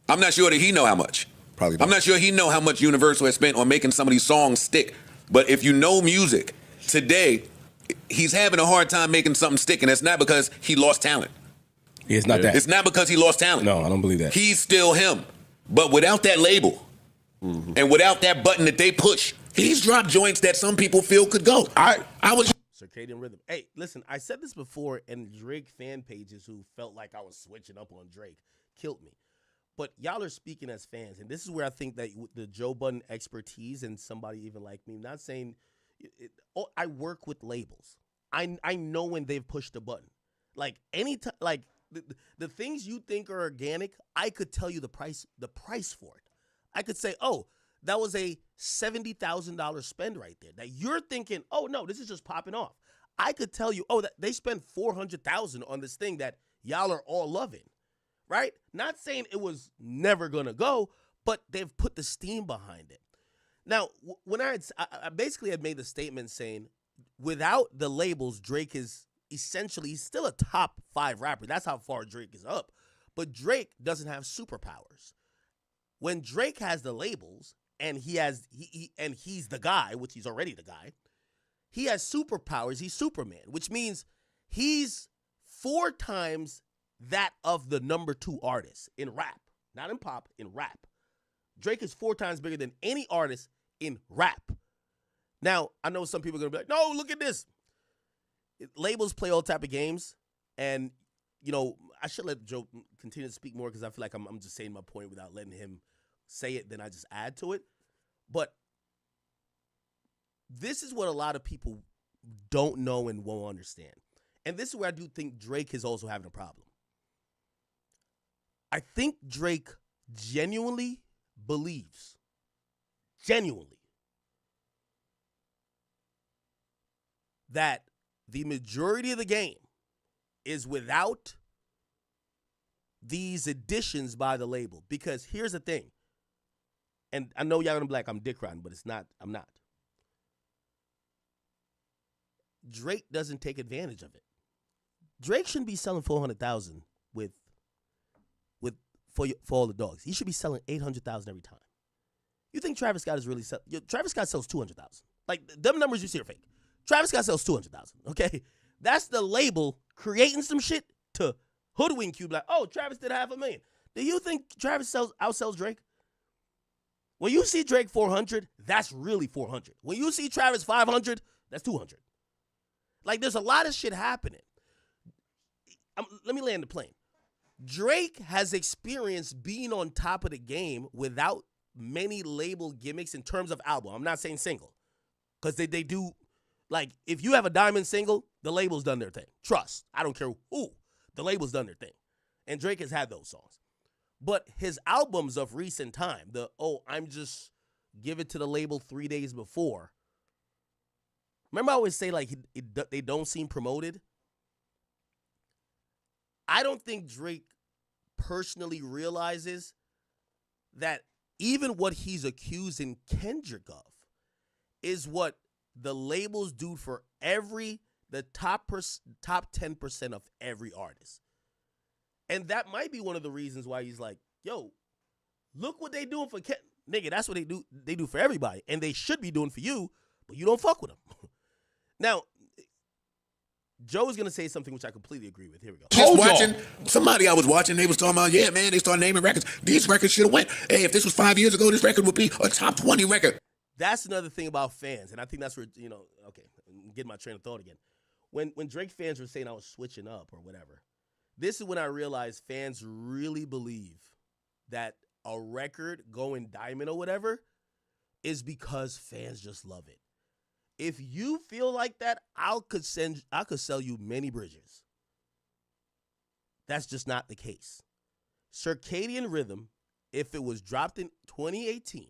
I'm not sure that he know how much. Probably not. I'm not sure he know how much Universal has spent on making some of these songs stick. But if you know music, today, he's having a hard time making something stick, and it's not because he lost talent. It's not that. It's not because he lost talent. No, I don't believe that. He's still him. But without that label, and without that button that they push, he's dropped joints that some people feel could go. I was... Circadian rhythm. Hey, listen, I said this before, and Drake fan pages who felt like I was switching up on Drake killed me. But y'all are speaking as fans, and this is where I think that the Joe Budden expertise, and somebody even like me, not saying I work with labels. I know when they've pushed a button. Like, anytime, like the things you think are organic, I could tell you the price for it. I could say, oh, that was a $70,000 spend right there. That you're thinking, oh no, this is just popping off. I could tell you, oh, that they spent $400,000 on this thing that y'all are all loving, right? Not saying it was never gonna go, but they've put the steam behind it. Now, when I basically had made the statement saying, without the labels, Drake is essentially, he's still a top 5 rapper. That's how far Drake is up. But Drake doesn't have superpowers. When Drake has the labels, and he's the guy, which he's already the guy. He has superpowers. He's Superman, which means he's 4 times that of the number 2 artist in rap, not in pop, in rap. Drake is 4 times bigger than any artist in rap. Now, I know some people are going to be like, no, look at this. Labels play all type of games, and, you know, I should let Joe continue to speak more because I feel like I'm just saying my point without letting him say it, then I just add to it. But this is what a lot of people don't know and won't understand. And this is where I do think Drake is also having a problem. I think Drake genuinely believes, that the majority of the game is without these additions by the label. Because here's the thing, and I know y'all gonna be like, I'm dick riding, but it's not, I'm not. Drake doesn't take advantage of it. Drake shouldn't be selling 400,000 for all the dogs. He should be selling 800,000 every time. You think Travis Scott is really selling? Travis Scott sells 200,000. Like, them numbers you see are fake. Travis Scott sells 200,000. Okay, that's the label creating some shit to hoodwink you. Like, oh, Travis did 500,000. Do you think Travis outsells Drake? When you see Drake 400, that's really 400. When you see Travis 500, that's 200. Like, there's a lot of shit happening. Let me land the plane. Drake has experienced being on top of the game without many label gimmicks in terms of album. I'm not saying single. Because they do, like, if you have a diamond single, the label's done their thing. Trust. I don't care who. The label's done their thing. And Drake has had those songs. But his albums of recent time, I'm just give it to the label 3 days before. Remember I always say, like, they don't seem promoted? I don't think Drake personally realizes that even what he's accusing Kendrick of is what the labels do for the top 10% of every artist. And that might be one of the reasons why he's like, yo, look what they doing for nigga, that's what they do for everybody. And they should be doing for you, but you don't fuck with them. Now, Joe is going to say something which I completely agree with. Here we go. Just watching, somebody I was watching, they was talking about, yeah, man, they started naming records. These records should have went. Hey, if this was 5 years ago, this record would be a top 20 record. That's another thing about fans, and I think that's where, okay, I'm getting my train of thought again. When Drake fans were saying I was switching up or whatever, this is when I realized fans really believe that a record going diamond or whatever is because fans just love it. If you feel like that, I could sell you many bridges. That's just not the case. Circadian Rhythm, if it was dropped in 2018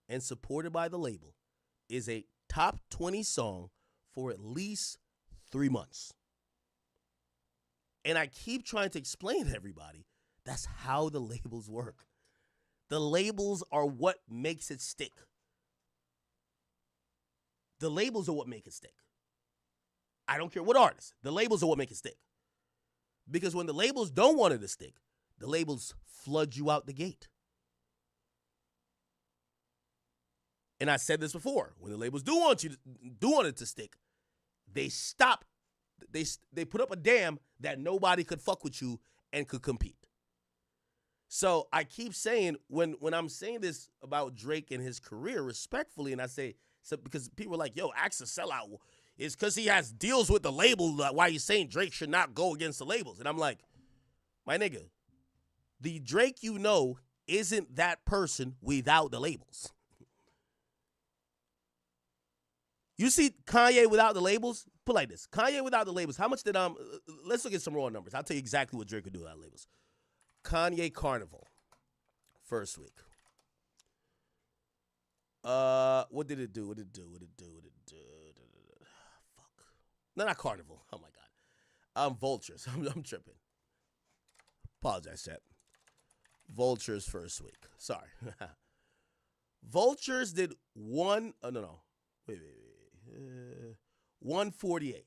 and supported by the label, is a top 20 song for at least 3 months. And I keep trying to explain to everybody, that's how the labels work. The labels are what makes it stick. The labels are what make it stick. I don't care what artist. The labels are what make it stick. Because when the labels don't want it to stick, the labels flood you out the gate. And I said this before. When the labels do want it to stick, they stop. They put up a dam that nobody could fuck with you and could compete. So I keep saying, when I'm saying this about Drake and his career respectfully, and I say, so because people are like, yo, Axe a sellout. It's because he has deals with the label. Why you saying Drake should not go against the labels? And I'm like, my nigga, the Drake you know isn't that person without the labels. You see Kanye without the labels? Put like this. Kanye without the labels. How much did let's look at some raw numbers. I'll tell you exactly what Drake would do without labels. Kanye Carnival. First week. What did it do? Fuck. No, not Carnival. Oh my God. Vultures. I'm tripping. Apologize, chat. Vultures first week. Sorry. Vultures did wait. 148.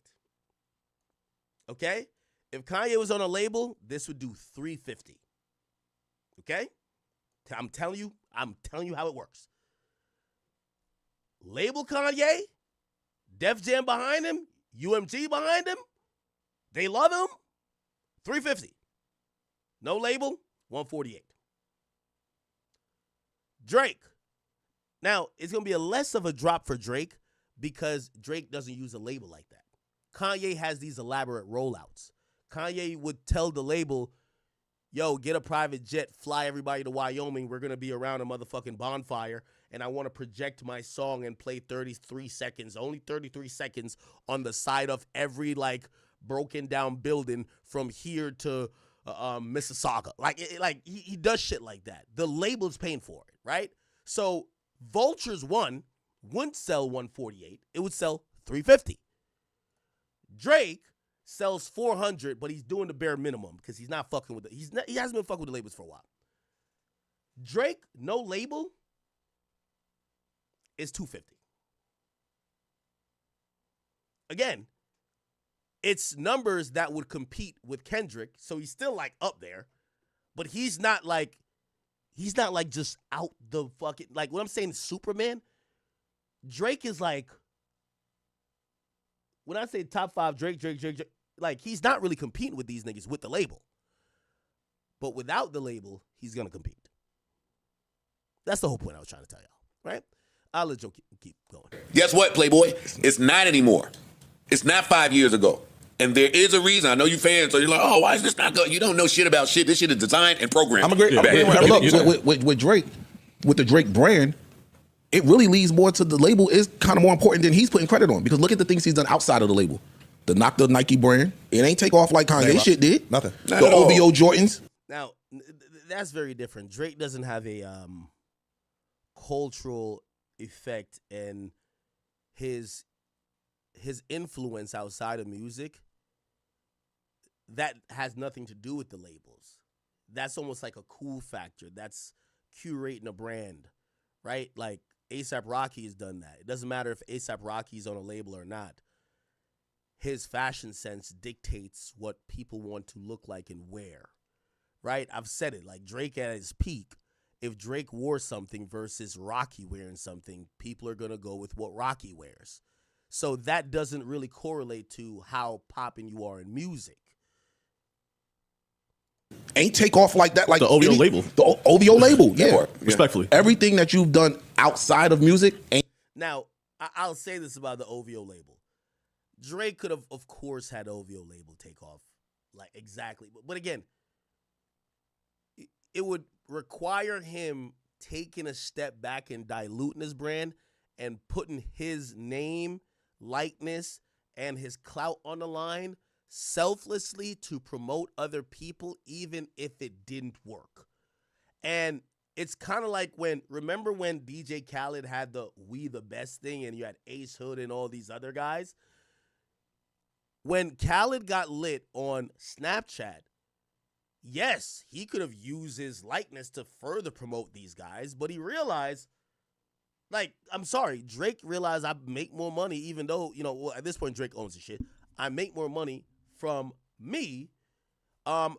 Okay? If Kanye was on a label, this would do 350. Okay? I'm telling you how it works. Label Kanye, Def Jam behind him, UMG behind him. They love him. 350. No label, 148. Drake. Now, it's going to be a less of a drop for Drake because Drake doesn't use a label like that. Kanye has these elaborate rollouts. Kanye would tell the label, yo, get a private jet, fly everybody to Wyoming. We're going to be around a motherfucking bonfire, and I want to project my song and play 33 seconds, only 33 seconds on the side of every, like, broken down building from here to Mississauga. He does shit like that. The label's paying for it, right? So Vultures 1 wouldn't sell 148. It would sell 350. Drake sells 400, but he's doing the bare minimum because he's not fucking with it. He hasn't been fucking with the labels for a while. Drake, no label, is 250. Again, it's numbers that would compete with Kendrick, so he's still like up there, but he's not like just out the fucking, like when I'm saying Superman, Drake is like, when I say top 5 Drake, like he's not really competing with these niggas with the label. But without the label, he's going to compete. That's the whole point I was trying to tell y'all, right? I'll let Joe keep going. Guess what, Playboy? It's not anymore. It's not 5 years ago. And there is a reason. I know you fans, so you're like, oh, why is this not good? You don't know shit about shit. This shit is designed and programmed. I'm agree. Look, with Drake, with the Drake brand, it really leads more to the label is kind of more important than he's putting credit on. Because look at the things he's done outside of the label. The knock the Nike brand. It ain't take off like Kanye shit did. Nothing. The OVO Jordans. Now, that's very different. Drake doesn't have a cultural effect, and his influence outside of music, that has nothing to do with the labels. That's almost like a cool factor. That's curating a brand, right? Like A$AP Rocky has done that. It doesn't matter if A$AP Rocky's on a label or not. His fashion sense dictates what people want to look like and wear, right? I've said it, like Drake at his peak, if Drake wore something versus Rocky wearing something, people are going to go with what Rocky wears. So that doesn't really correlate to how popping you are in music. Ain't take off like that. Like the OVO label. The OVO label, yeah. Respectfully. Everything that you've done outside of music ain't. Now, I'll say this about the OVO label. Drake could have, of course, had OVO label take off. Like, exactly. But again, it would require him taking a step back and diluting his brand and putting his name, likeness, and his clout on the line selflessly to promote other people, even if it didn't work. And it's kind of like remember when DJ Khaled had the We the Best thing and you had Ace Hood and all these other guys? When Khaled got lit on Snapchat, yes, he could have used his likeness to further promote these guys, but he realized, like, I'm sorry, Drake realized I make more money, even though, well, at this point, Drake owns the shit. I make more money from me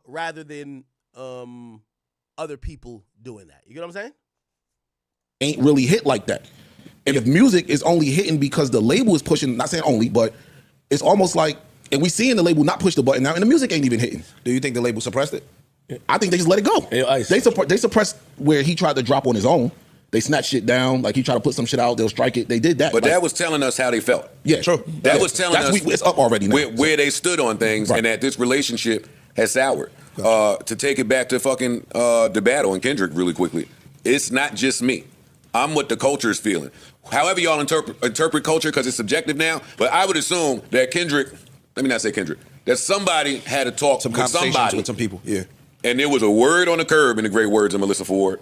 rather than other people doing that. You get what I'm saying? Ain't really hit like that. And if music is only hitting because the label is pushing, not saying only, but it's almost like, and we seeing the label not push the button now, and the music ain't even hitting. Do you think the label suppressed it? I think they just let it go. Yeah, they suppressed where he tried to drop on his own. They snatched shit down. Like he tried to put some shit out, they'll strike it. They did that. But that was telling us how they felt. Yeah, true. That was telling us it's up already now. Where they stood on things, and that this relationship has soured. To take it back to fucking the battle and Kendrick really quickly, it's not just me. I'm what the culture is feeling. However y'all interpret culture, because it's subjective now, but I would assume that Kendrick, let me not say Kendrick, that somebody had a talk Some with conversations somebody. with some people, yeah. And there was a word on the curb, in the great words of Melissa Ford.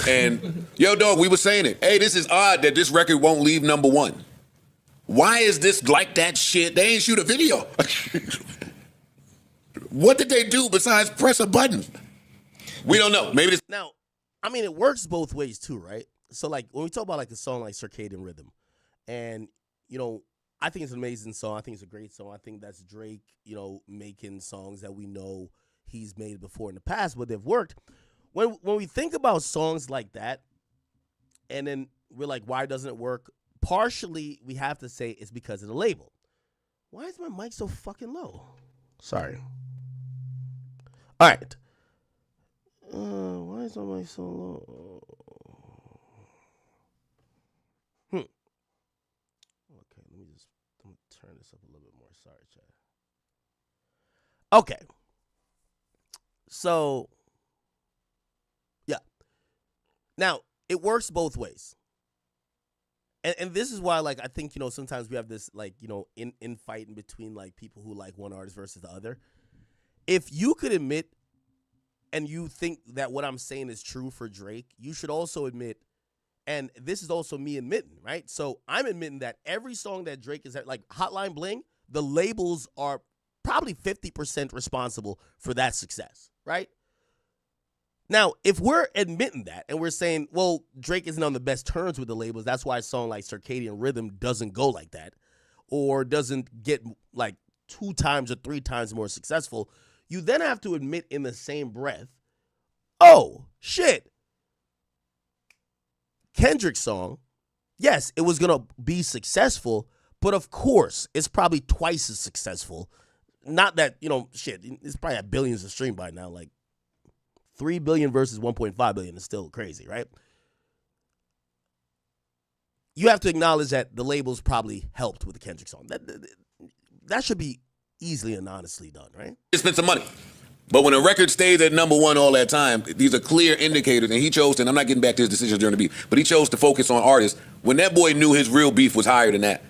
And, yo, dog, we were saying it. Hey, this is odd that this record won't leave #1. Why is this like that shit? They ain't shoot a video. What did they do besides press a button? We don't know. Maybe this. Now, I mean, it works both ways too, right? So, like, when we talk about, like, a song like Circadian Rhythm, and, I think it's an amazing song. I think it's a great song. I think that's Drake, making songs that we know he's made before in the past, but they've worked. When we think about songs like that, and then we're like, why doesn't it work? partially we have to say it's because of the label. Why is my mic so fucking low? Sorry. All right. Why is my mic so low? Okay, let me turn this up a little bit more. Sorry, Chad. Okay. So, yeah. Now, it works both ways. And this is why, like, I think, sometimes we have this, like, in fighting between, like, people who like one artist versus the other. If you could admit and you think that what I'm saying is true for Drake, you should also admit, and this is also me admitting, right? So I'm admitting that every song that Drake is at, like Hotline Bling, the labels are probably 50% responsible for that success, right? Now, if we're admitting that and we're saying, well, Drake isn't on the best terms with the labels, that's why a song like Circadian Rhythm doesn't go like that or doesn't get like 2 times or 3 times more successful, you then have to admit in the same breath, oh, shit, Kendrick's song, yes, it was going to be successful, but of course, it's probably twice as successful. Not that, shit, it's probably at billions of streams by now, like 3 billion versus 1.5 billion is still crazy, right? You have to acknowledge that the labels probably helped with the Kendrick song. That should be easily and honestly done, right? Spend some money. But when a record stays at number 1 all that time, these are clear indicators. And he chose to, and I'm not getting back to his decisions during the beef, but he chose to focus on artists. When that boy knew his real beef was higher than that.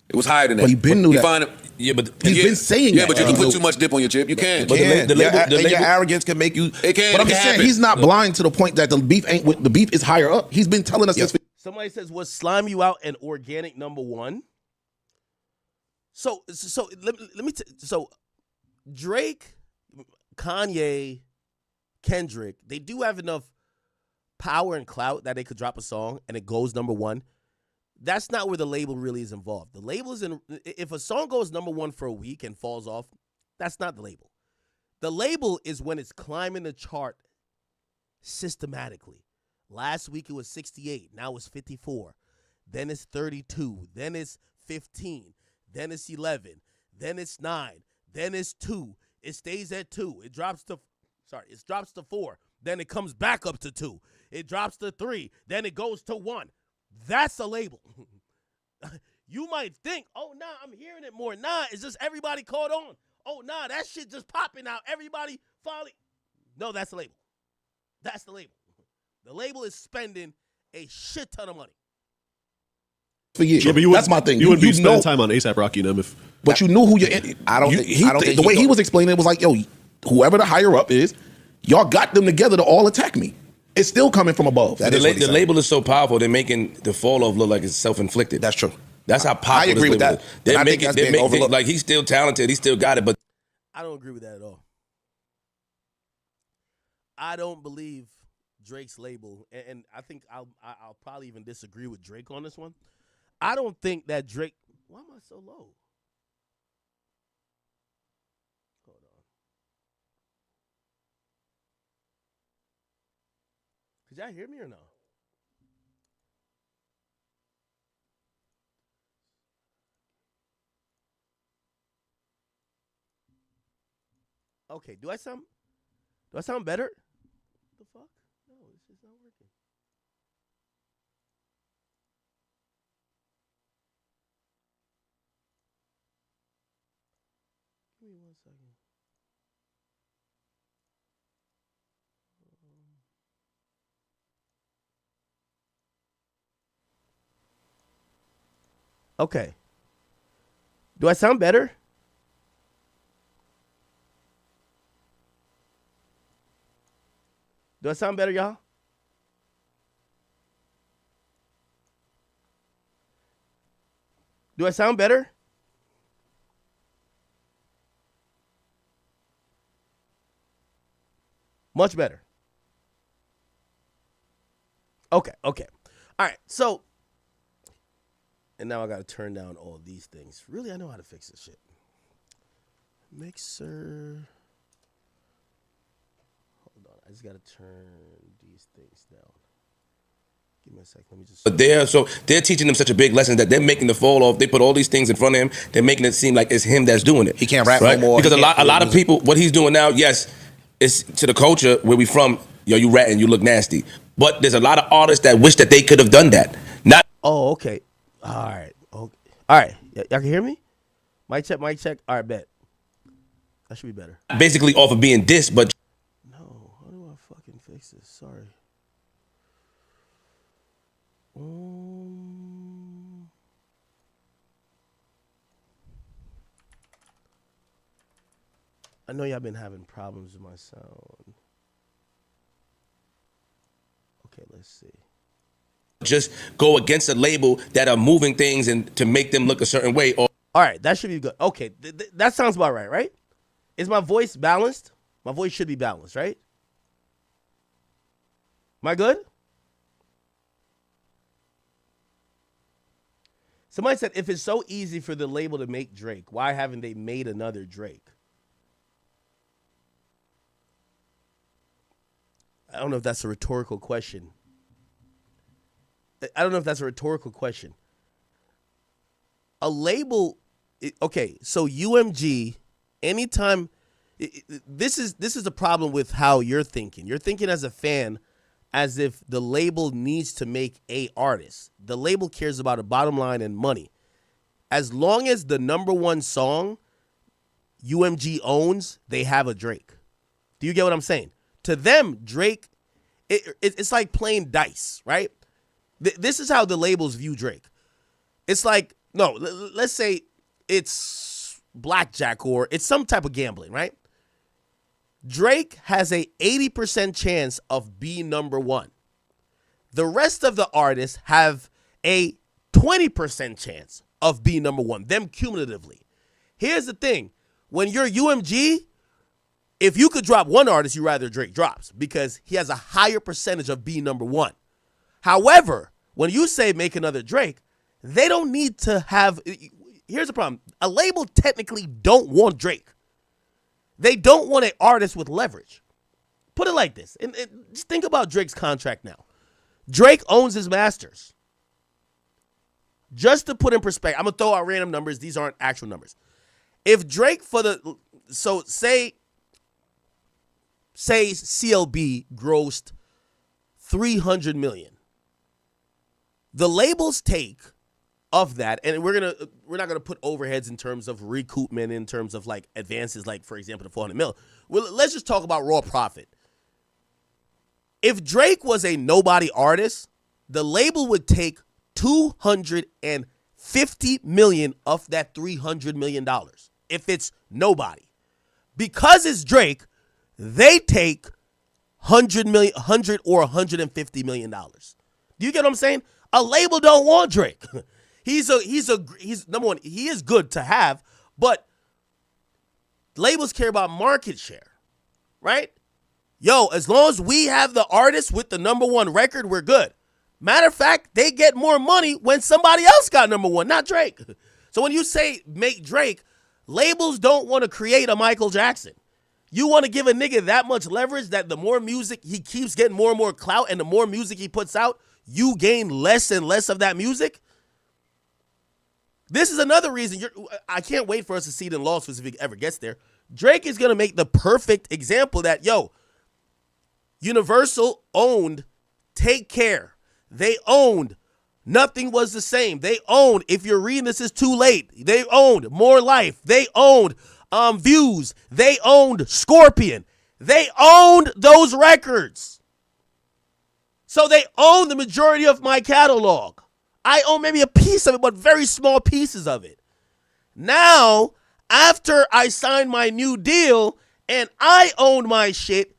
It was higher than that. But he been knew that. Yeah, but he's been saying that. Yeah, but you can put too much dip on your chip. You can. But the label, your arrogance can make you. It can. But I'm just saying, he's not blind to the point that the beef ain't. The beef is higher up. He's been telling us this. Somebody says, "Was Slime You Out an organic number 1?" So let me. So Drake, Kanye, Kendrick, they do have enough power and clout that they could drop a song and it goes number 1. That's not where the label really is involved. The label is if a song goes number 1 for a week and falls off, that's not the label. The label is when it's climbing the chart systematically. Last week it was 68, now it's 54. Then it's 32, then it's 15, then it's 11, then it's 9, then it's 2. It stays at 2. It drops to 4. Then it comes back up to 2. It drops to 3. Then it goes to 1. That's a label. You might think, oh, nah, I'm hearing it more. Nah, it's just everybody caught on. Oh, nah, that shit just popping out. Everybody finally. No, that's the label. That's the label. The label is spending a shit ton of money. For years. Yeah, but that's my thing. You wouldn't be spending time on ASAP Rocky and them if. But you knew who you're in. I don't think the way he was explaining it was like, yo, whoever the higher up is, y'all got them together to all attack me. It's still coming from above. The label is so powerful, they're making the fall off look like it's self-inflicted. That's true. That's how powerful I agree with that. They're making like he's still talented, he still got it, but I don't agree with that at all. I don't believe Drake's label, and I think I'll probably even disagree with Drake on this one. I don't think that Drake. Why am I so low? Hold on. Could y'all hear me or no? Okay, do I sound better? The fuck? No, it's just not working. Give me 1 second. Okay. Do I sound better? Do I sound better, y'all? Do I sound better? Much better. Okay. All right, so, and now I got to turn down all of these things. Really, I know how to fix this shit. Mixer. Hold on, I just got to turn these things down. Give me a second. Let me just. But they're teaching them such a big lesson that they're making the fall off. They put all these things in front of him. They're making it seem like it's him that's doing it. He can't rap no more. Because a lot of people, what he's doing now, yes, it's to the culture where we from. Yo, you ratting, you look nasty. But there's a lot of artists that wish that they could have done that. Not. Oh, okay. All right. Okay. All right. Y'all can hear me? Mic check. Mic check. All right, bet. That should be better. Basically off of being dissed, but. No. How do I fucking fix this? Sorry. I know y'all been having problems with my sound. Okay, let's see. Just go against a label that are moving things and to make them look a certain way. Or all right, that should be good. Okay, that sounds about right? Is my voice balanced? My voice should be balanced, right? Am I good? Somebody said, if it's so easy for the label to make Drake, why haven't they made another Drake? I don't know if that's a rhetorical question. A label, okay, so UMG, anytime, this is the problem with how you're thinking. You're thinking as a fan as if the label needs to make a artist. The label cares about a bottom line and money. As long as the number one song UMG owns, they have a Drake. Do you get what I'm saying? To them, Drake, it's like playing dice, right? This is how the labels view Drake. It's like, no, let's say it's blackjack or it's some type of gambling, right? Drake has a 80% chance of being number one. The rest of the artists have a 20% chance of being number one, them cumulatively. Here's the thing. When you're UMG, if you could drop one artist, you'd rather Drake drops because he has a higher percentage of being number one. However, when you say make another Drake, they don't need to have, here's the problem. A label technically don't want Drake. They don't want an artist with leverage. Put it like this. And just think about Drake's contract now. Drake owns his masters. Just to put in perspective, I'm going to throw out random numbers. These aren't actual numbers. If Drake so say CLB grossed $300 million. The label's take of that, and we're not gonna put overheads in terms of recoupment, in terms of like advances, like for example the 400 mil. Well, let's just talk about raw profit. If Drake was a nobody artist, the label would take $250 million of that $300 million. If it's nobody, because it's Drake, they take $100 or $150 million. Do you get what I'm saying? A label don't want Drake. He's number one. He is good to have, but labels care about market share, right? Yo, as long as we have the artist with the number one record, we're good. Matter of fact, they get more money when somebody else got number one, not Drake. So when you say make Drake, labels don't want to create a Michael Jackson. You want to give a nigga that much leverage that the more music he keeps getting more and more clout, and the more music he puts out, you gain less and less of that music. This is another reason I can't wait for us to see it in lawsuits if it ever gets there. Drake is going to make the perfect example that, yo, Universal owned Take Care. They owned Nothing Was the Same. They owned If You're Reading This Is Too Late. They owned More Life. They owned Views. They owned Scorpion. They owned those records. So they own the majority of my catalog. I own maybe a piece of it, but very small pieces of it. Now, after I signed my new deal and I own my shit,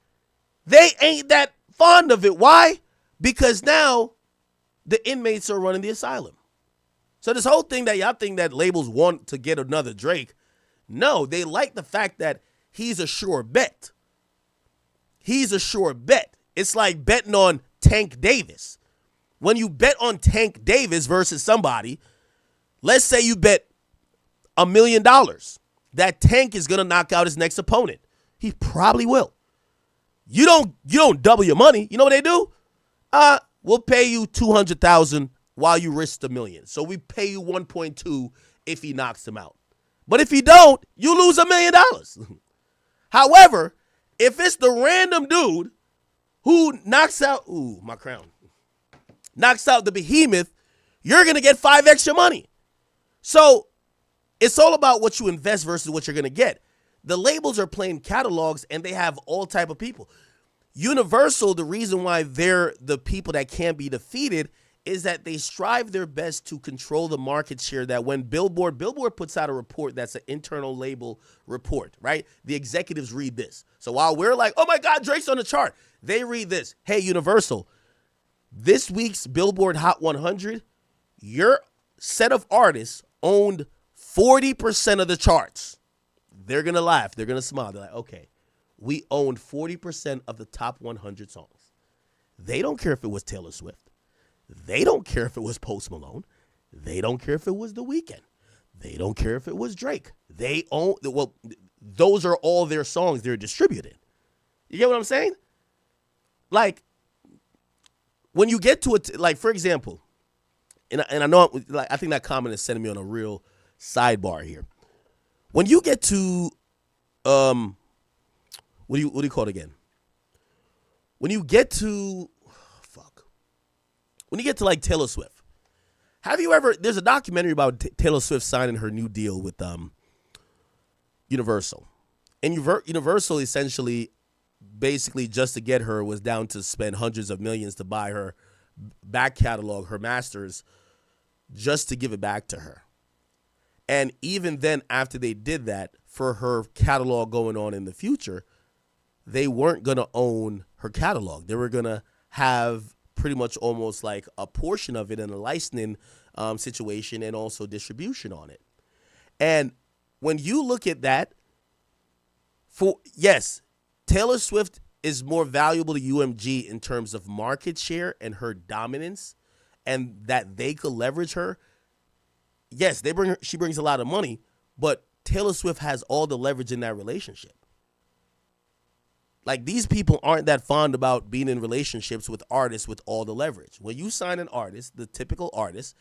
they ain't that fond of it. Why? Because now the inmates are running the asylum. So this whole thing that y'all think that labels want to get another Drake, no, they like the fact that he's a sure bet. He's a sure bet. It's like betting on Tank Davis. When you bet on Tank Davis versus somebody, let's say you bet $1 million that Tank is going to knock out his next opponent. He probably will. You don't double your money. You know what they do? we'll pay you $200,000 while you risk $1 million. So we pay you 1.2 if he knocks him out. But if he don't, you lose $1 million. However, if it's the random dude who knocks out, my crown, knocks out the behemoth, you're going to get 5 extra money. So it's all about what you invest versus what you're going to get. The labels are playing catalogs, and they have all type of people. Universal, the reason why they're the people that can't be defeated is that they strive their best to control the market share. That when Billboard puts out a report that's an internal label report, right? The executives read this. So while we're like, oh my God, Drake's on the chart, they read this. Hey, Universal, this week's Billboard Hot 100, your set of artists owned 40% of the charts. They're going to laugh. They're going to smile. They're like, okay, we owned 40% of the top 100 songs. They don't care if it was Taylor Swift. They don't care if it was Post Malone. They don't care if it was The Weeknd. They don't care if it was Drake. They own, well, those are all their songs they're distributed. You get what I'm saying? Like, when you get to it, like, for example, and I know, like, I think that comment is sending me on a real sidebar here. When you get to, what do you call it again? When you get to, when you get to like Taylor Swift, have you ever, there's a documentary about Taylor Swift signing her new deal with Universal. And Universal essentially, basically just to get her was down to spend hundreds of millions to buy her back catalog, her masters, just to give it back to her. And even then, after they did that, for her catalog going on in the future, they weren't going to own her catalog. They were going to have pretty much almost like a portion of it in a licensing situation and also distribution on it. And when you look at that, yes, Taylor Swift is more valuable to UMG in terms of market share and her dominance, and that they could leverage her. Yes, she brings a lot of money, but Taylor Swift has all the leverage in that relationship. Like, these people aren't that fond about being in relationships with artists with all the leverage. When you sign an artist, the typical artist,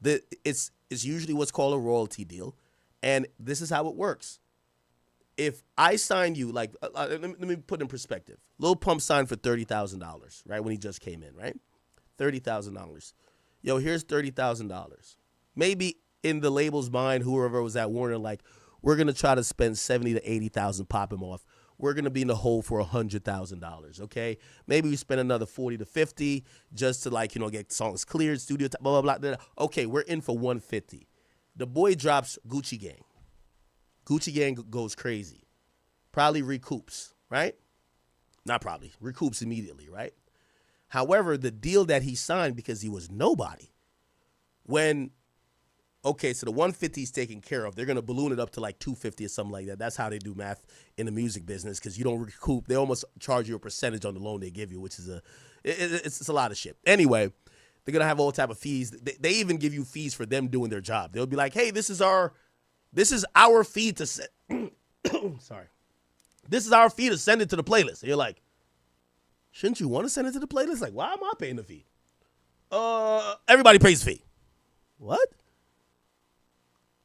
it's usually what's called a royalty deal, and this is how it works. If I sign you, like, let me put in perspective. Lil Pump signed for $30,000, right, when he just came in, right? $30,000. Yo, here's $30,000. Maybe in the label's mind, whoever was at Warner, like, we're going to try to spend $70,000 to $80,000, pop him off. We're going to be in the hole for $100,000, okay? Maybe we spend another $40,000 to $50,000 just to, like, get songs cleared, studio, blah, blah, blah. Okay, we're in for $150,000. The boy drops Gucci Gang. Gucci Gang goes crazy. Probably recoups, right? Not probably. Recoups immediately, right? However, the deal that he signed, because he was nobody, okay, so the 150 is taken care of. They're going to balloon it up to like 250 or something like that. That's how they do math in the music business, because you don't recoup. They almost charge you a percentage on the loan they give you, which is it's a lot of shit. Anyway, they're going to have all type of fees. They even give you fees for them doing their job. They'll be like, hey, this is our fee to send. Sorry. This is our fee to send it to the playlist. And you're like, shouldn't you want to send it to the playlist? Like, why am I paying the fee? Everybody pays the fee. What?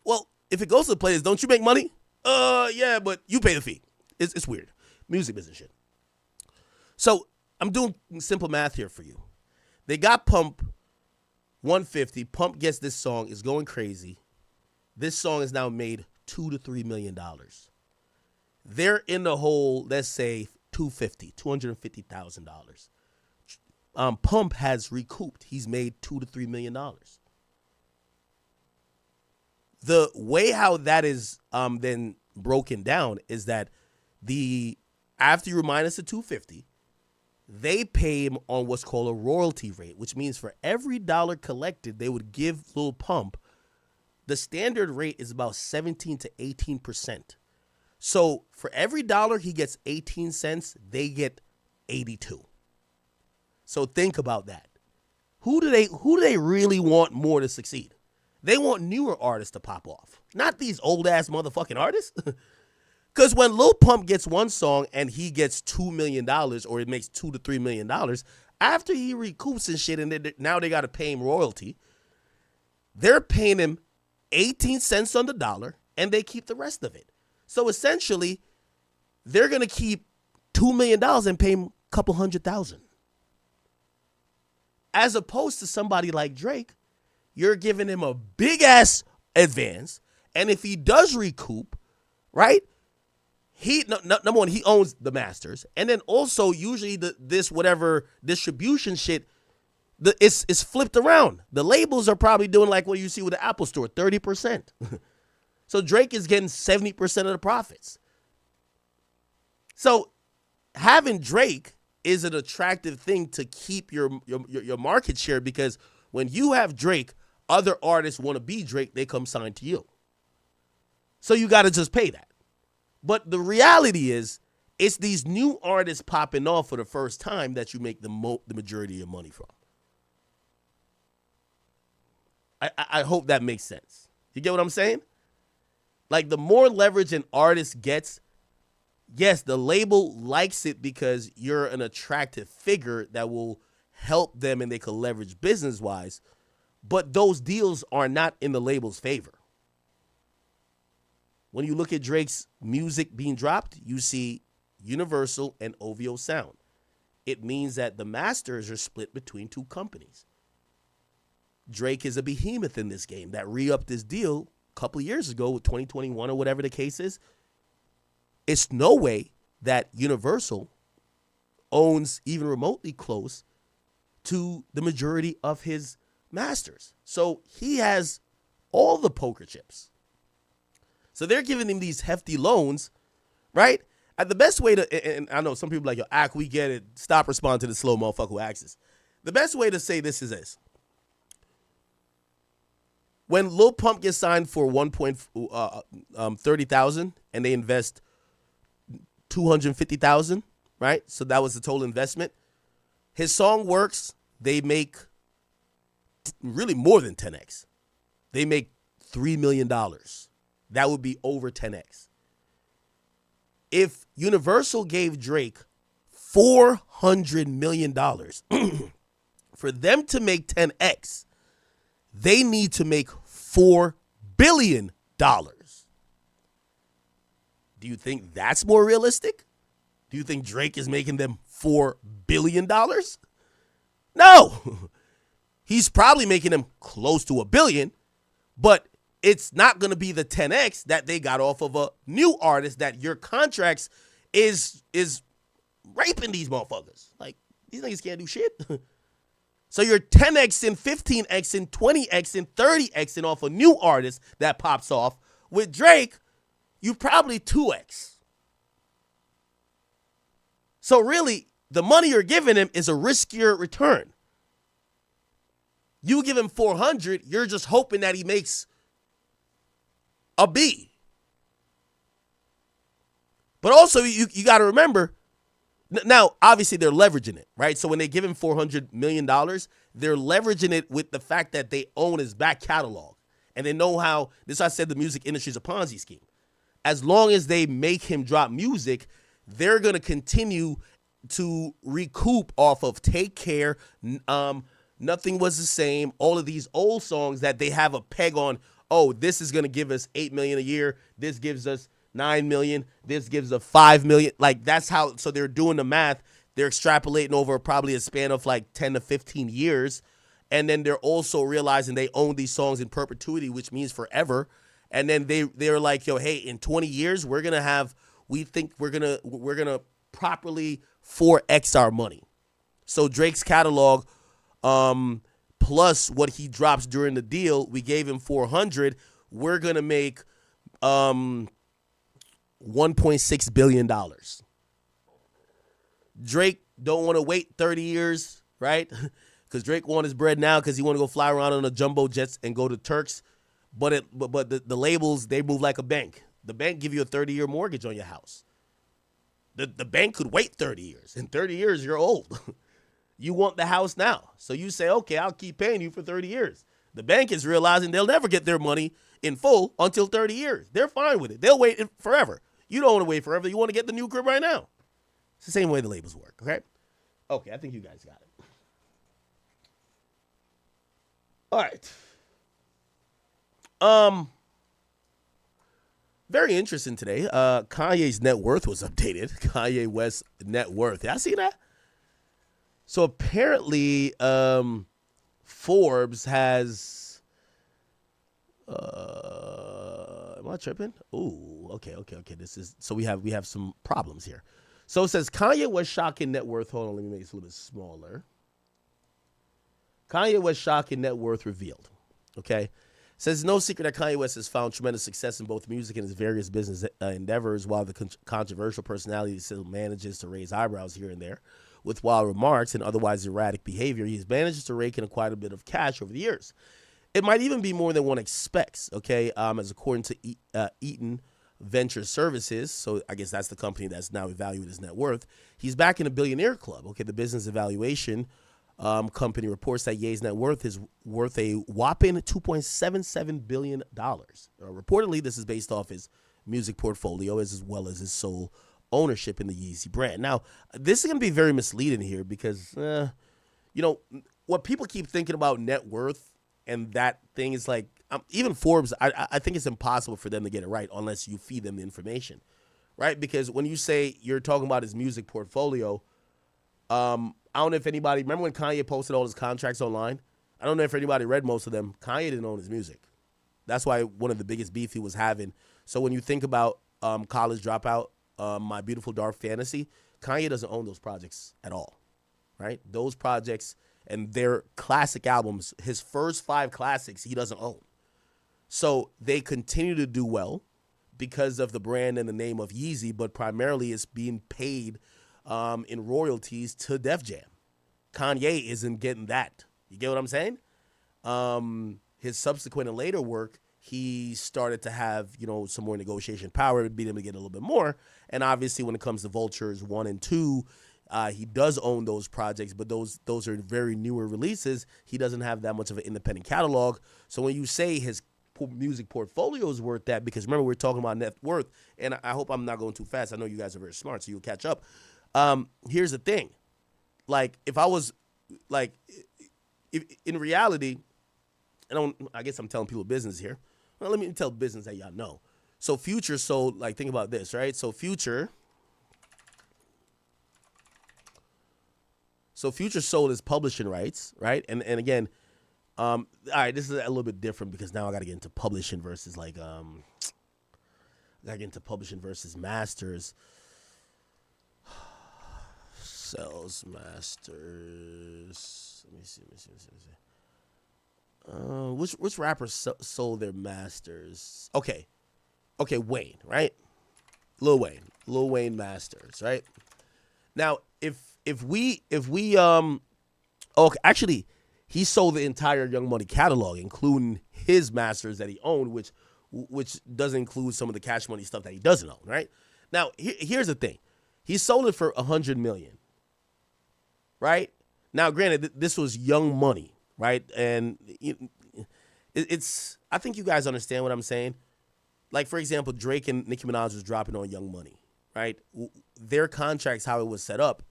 Well, if it goes to the playlist, don't you make money? Yeah, but you pay the fee. It's weird. Music business shit. So I'm doing simple math here for you. They got Pump 150. Pump gets this song, is going crazy. This song is now made $2 to $3 million. They're in the hole, let's say $250,000. Pump has recouped. He's made $2 to $3 million. The way how that is then broken down is that after you minus the $250, they pay him on what's called a royalty rate, which means for every dollar collected, they would give Lil Pump. The standard rate is about 17 to 18%. So for every dollar he gets 18 cents, they get 82. So think about that. Who do they really want more to succeed? They want newer artists to pop off, not these old ass motherfucking artists. Because when Lil Pump gets one song and he gets $2 million, or it makes $2 to $3 million, After he recoups and shit, and now they got to pay him royalty, they're paying him 18 cents on the dollar, and they keep the rest of it. So essentially, they're going to keep $2 million and pay him a couple $100,000. As opposed to somebody like Drake, you're giving him a big-ass advance, and if he does recoup, right, number one, he owns the masters, and then also usually this whatever distribution shit, it's flipped around. The labels are probably doing like what you see with the Apple Store, 30%. So Drake is getting 70% of the profits. So having Drake is an attractive thing to keep your market share, because when you have Drake, other artists want to be Drake, they come sign to you. So you got to just pay that. But the reality is, it's these new artists popping off for the first time that you make the majority of your money from. I hope that makes sense. You get what I'm saying? Like, the more leverage an artist gets, yes, the label likes it because you're an attractive figure that will help them and they can leverage business-wise, but those deals are not in the label's favor. When you look at Drake's music being dropped, you see Universal and OVO Sound. It means that the masters are split between two companies. Drake is a behemoth in this game that re-upped this deal a couple of years ago with 2021 or whatever the case is. It's no way that Universal owns even remotely close to the majority of his masters. So he has all the poker chips. So they're giving him these hefty loans, right? The best way to, and I know some people are like, yo, Ak, we get it. Stop responding to the slow motherfucker who asks this. The best way to say this is this. When Lil Pump gets signed for $30,000 and they invest $250,000, right? So that was the total investment. His song works. They make really more than 10x. They make $3 million. That would be over 10x. If Universal gave Drake $400 million for them to make 10x, they need to make $4 billion. Do you think that's more realistic? Do you think Drake is making them $4 billion? No. He's probably making them close to $1 billion, but it's not going to be the 10x that they got off of a new artist that your contracts is raping these motherfuckers. Like, these niggas can't do shit. So you're 10x and 15x and 20x and 30x and off a new artist that pops off. With Drake, you probably 2x. So really, the money you're giving him is a riskier return. You give him 400, you're just hoping that he makes a B. But also, you got to remember, now, obviously, they're leveraging it, right? So when they give him $400 million, they're leveraging it with the fact that they own his back catalog. And they know how, this I said the music industry is a Ponzi scheme. As long as they make him drop music, they're going to continue to recoup off of Take Care, Nothing Was the Same, all of these old songs that they have a peg on. Oh, this is going to give us $8 million a year. This gives us $9 million. This gives us $5 million. Like, that's how, so they're doing the math. They're extrapolating over probably a span of like 10 to 15 years. And then they're also realizing they own these songs in perpetuity, which means forever. And then they're like, yo, hey, in 20 years, we think we're gonna properly 4x our money. So Drake's catalog, plus what he drops during the deal, we gave him 400. We're gonna make $1.6 billion. Drake don't want to wait 30 years, right? Because Drake want his bread now because he want to go fly around on the jumbo jets and go to Turks. But the labels, they move like a bank. The bank give you a 30-year mortgage on your house. The bank could wait 30 years. In 30 years, you're old. You want the house now. So you say, okay, I'll keep paying you for 30 years. The bank is realizing they'll never get their money in full until 30 years. They're fine with it. They'll wait forever. You don't want to wait forever. You want to get the new crib right now. It's the same way the labels work, okay? Okay, I think you guys got it. All right. Very interesting today. Kanye's net worth was updated. Kanye West's net worth. Y'all see that? So apparently, Forbes has. Am I tripping? Ooh, okay. This is so we have some problems here. So it says Kanye West shocking net worth. Hold on, let me make this a little bit smaller. Kanye West shocking net worth revealed. Okay. Says no secret that Kanye West has found tremendous success in both music and his various business endeavors, while the controversial personality still manages to raise eyebrows here and there. With wild remarks and otherwise erratic behavior, he's managed to rake in quite a bit of cash over the years. It might even be more than one expects, okay, as according to Eaton Venture Services, so I guess that's the company that's now evaluating his net worth, he's back in a billionaire club, okay? The business evaluation company reports that Ye's net worth is worth a whopping $2.77 billion. Reportedly, this is based off his music portfolio as well as his sole ownership in the Yeezy brand. Now, this is going to be very misleading here because, what people keep thinking about net worth and that thing is like, even Forbes, I think it's impossible for them to get it right unless you feed them the information, right? Because when you say you're talking about his music portfolio, I don't know if anybody, remember when Kanye posted all his contracts online? I don't know if anybody read most of them. Kanye didn't own his music. That's why one of the biggest beef he was having. So when you think about College Dropout, My Beautiful Dark Fantasy, Kanye doesn't own those projects at all, right? Those projects and their classic albums, his first 5 classics, he doesn't own. So they continue to do well because of the brand and the name of Yeezy, but primarily it's being paid in royalties to Def Jam. Kanye isn't getting that. You get what I'm saying? His subsequent and later work, he started to have, some more negotiation power, being able to get a little bit more. And obviously when it comes to Vultures 1 and 2, he does own those projects, but those are very newer releases. He doesn't have that much of an independent catalog. So when you say his music portfolio is worth that, because remember we're talking about net worth, and I hope I'm not going too fast. I know you guys are very smart, so you'll catch up. Here's the thing. Like, if I was, like, if in reality, I guess I'm telling people business here. Well, let me tell business that y'all know. So Future sold, like, think about this, right? So Future sold his publishing rights, right? And again, all right, this is a little bit different because now I got to get into publishing versus masters. Sells masters. Let me see. Which rappers sold their masters? Okay, Wayne, right? Lil Wayne masters, right? Now, if we actually, he sold the entire Young Money catalog, including his masters that he owned, which does include some of the Cash Money stuff that he doesn't own, right? Now, here's the thing. He sold it for $100 million, right? Now, granted, this was Young Money, right? And it's I think you guys understand what I'm saying. Like, for example, Drake and Nicki Minaj was dropping on Young Money, right? Their contracts, how it was set up,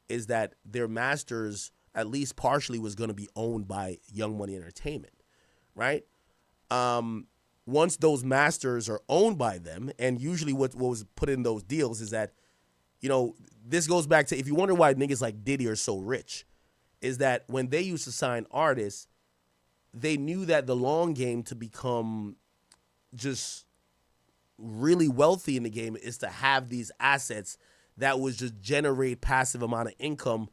is that their masters, at least partially, was going to be owned by Young Money Entertainment, right? Once those masters are owned by them, and usually what was put in those deals is that, this goes back to, if you wonder why niggas like Diddy are so rich, is that when they used to sign artists, they knew that the long game to become just really wealthy in the game is to have these assets that would just generate passive amount of income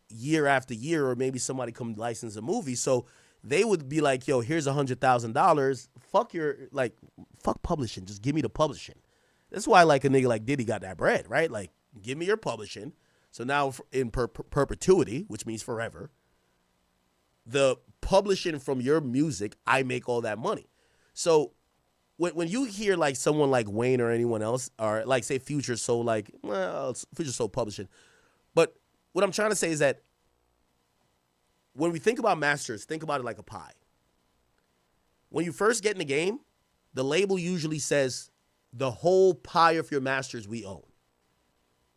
year after year, or maybe somebody come license a movie. So they would be like, yo, here's $100,000. Fuck publishing. Just give me the publishing. That's why, like, a nigga like Diddy got that bread, right? Like, give me your publishing. So now in perpetuity, which means forever, the publishing from your music, I make all that money. So when you hear like someone like Wayne or anyone else, or like say Future sold Future sold publishing. But what I'm trying to say is that when we think about masters, think about it like a pie. When you first get in the game, the label usually says the whole pie of your masters we own.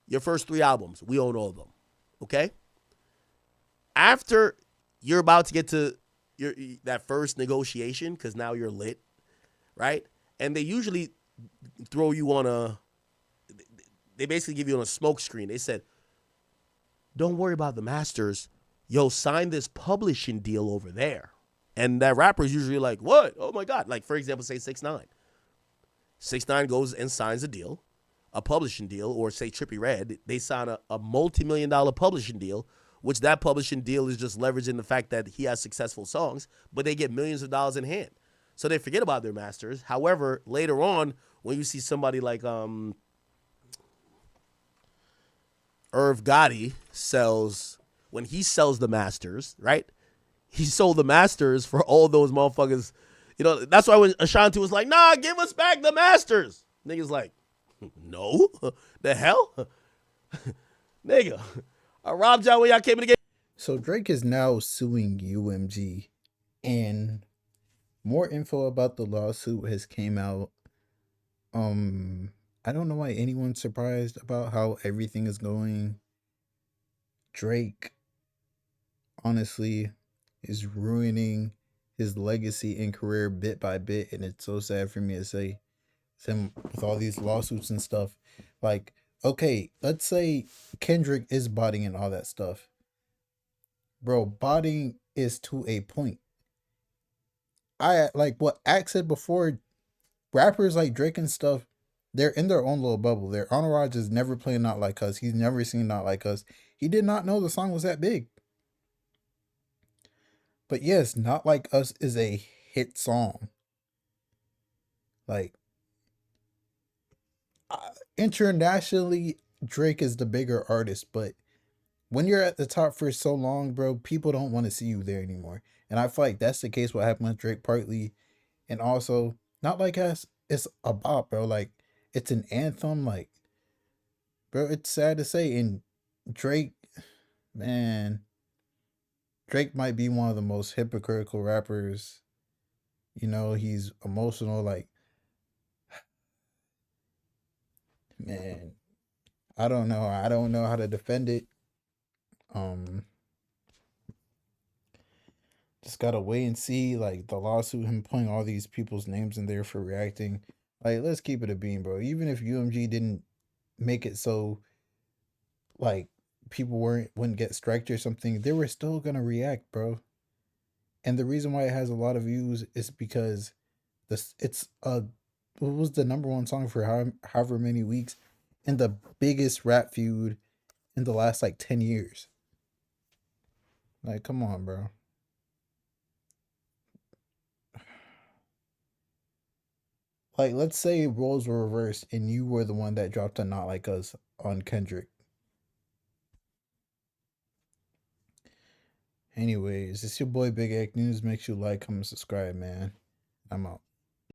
Your first 3 albums, we own all of them. Okay? after you're about to get to that first negotiation, because now you're lit, right? And they usually throw you on they basically give you on a smoke screen. They said, don't worry about the masters. Yo, sign this publishing deal over there. And that rapper is usually like, what? Oh my God. Like, for example, say 6ix9ine. 6ix9ine goes and signs a deal, a publishing deal, or say Trippie Redd. They sign a multi-million-dollar publishing deal, which that publishing deal is just leveraging the fact that he has successful songs, but they get millions of dollars in hand. So they forget about their masters. However, later on, when you see somebody like Irv Gotti when he sells the masters, right? He sold the masters for all those motherfuckers. You know, that's why when Ashanti was like, nah, give us back the masters. Niggas like, no, the hell? Nigga, I robbed y'all when y'all came in the game. So Drake is now suing UMG, and more info about the lawsuit has came out. I don't know why anyone's surprised about how everything is going. Drake, honestly, is ruining his legacy and career bit by bit, and it's so sad for me to say. Him with all these lawsuits and stuff. Like, okay, let's say Kendrick is botting and all that stuff. Bro, botting is to a point. I like what Axe said before, rappers like Drake and stuff, they're in their own little bubble. Their entourage is never playing Not Like Us. He's never seen Not Like Us. He did not know the song was that big. But yes, Not Like Us is a hit song. Like, internationally, Drake is the bigger artist, but when you're at the top for so long, bro, people don't want to see you there anymore. And I feel like that's the case what happened with Drake partly. And also, Not Like Us, it's a bop, bro. Like, it's an anthem. Like, bro, it's sad to say. And Drake, man, Drake might be one of the most hypocritical rappers. You know, he's emotional. Like, man, I don't know. I don't know how to defend it. Just gotta wait and see, like, the lawsuit, him putting all these people's names in there for reacting. Like, let's keep it a beam, bro. Even if UMG didn't make it so, like, people wouldn't get striked or something, they were still gonna react, bro. And the reason why it has a lot of views is because what was the #1 song for however many weeks, and the biggest rap feud in the last like 10 years. Like, come on, bro. Like, let's say roles were reversed and you were the one that dropped a Not Like Us on Kendrick. Anyways, it's your boy Big Egg News. Make sure you like, comment, subscribe, man. I'm out.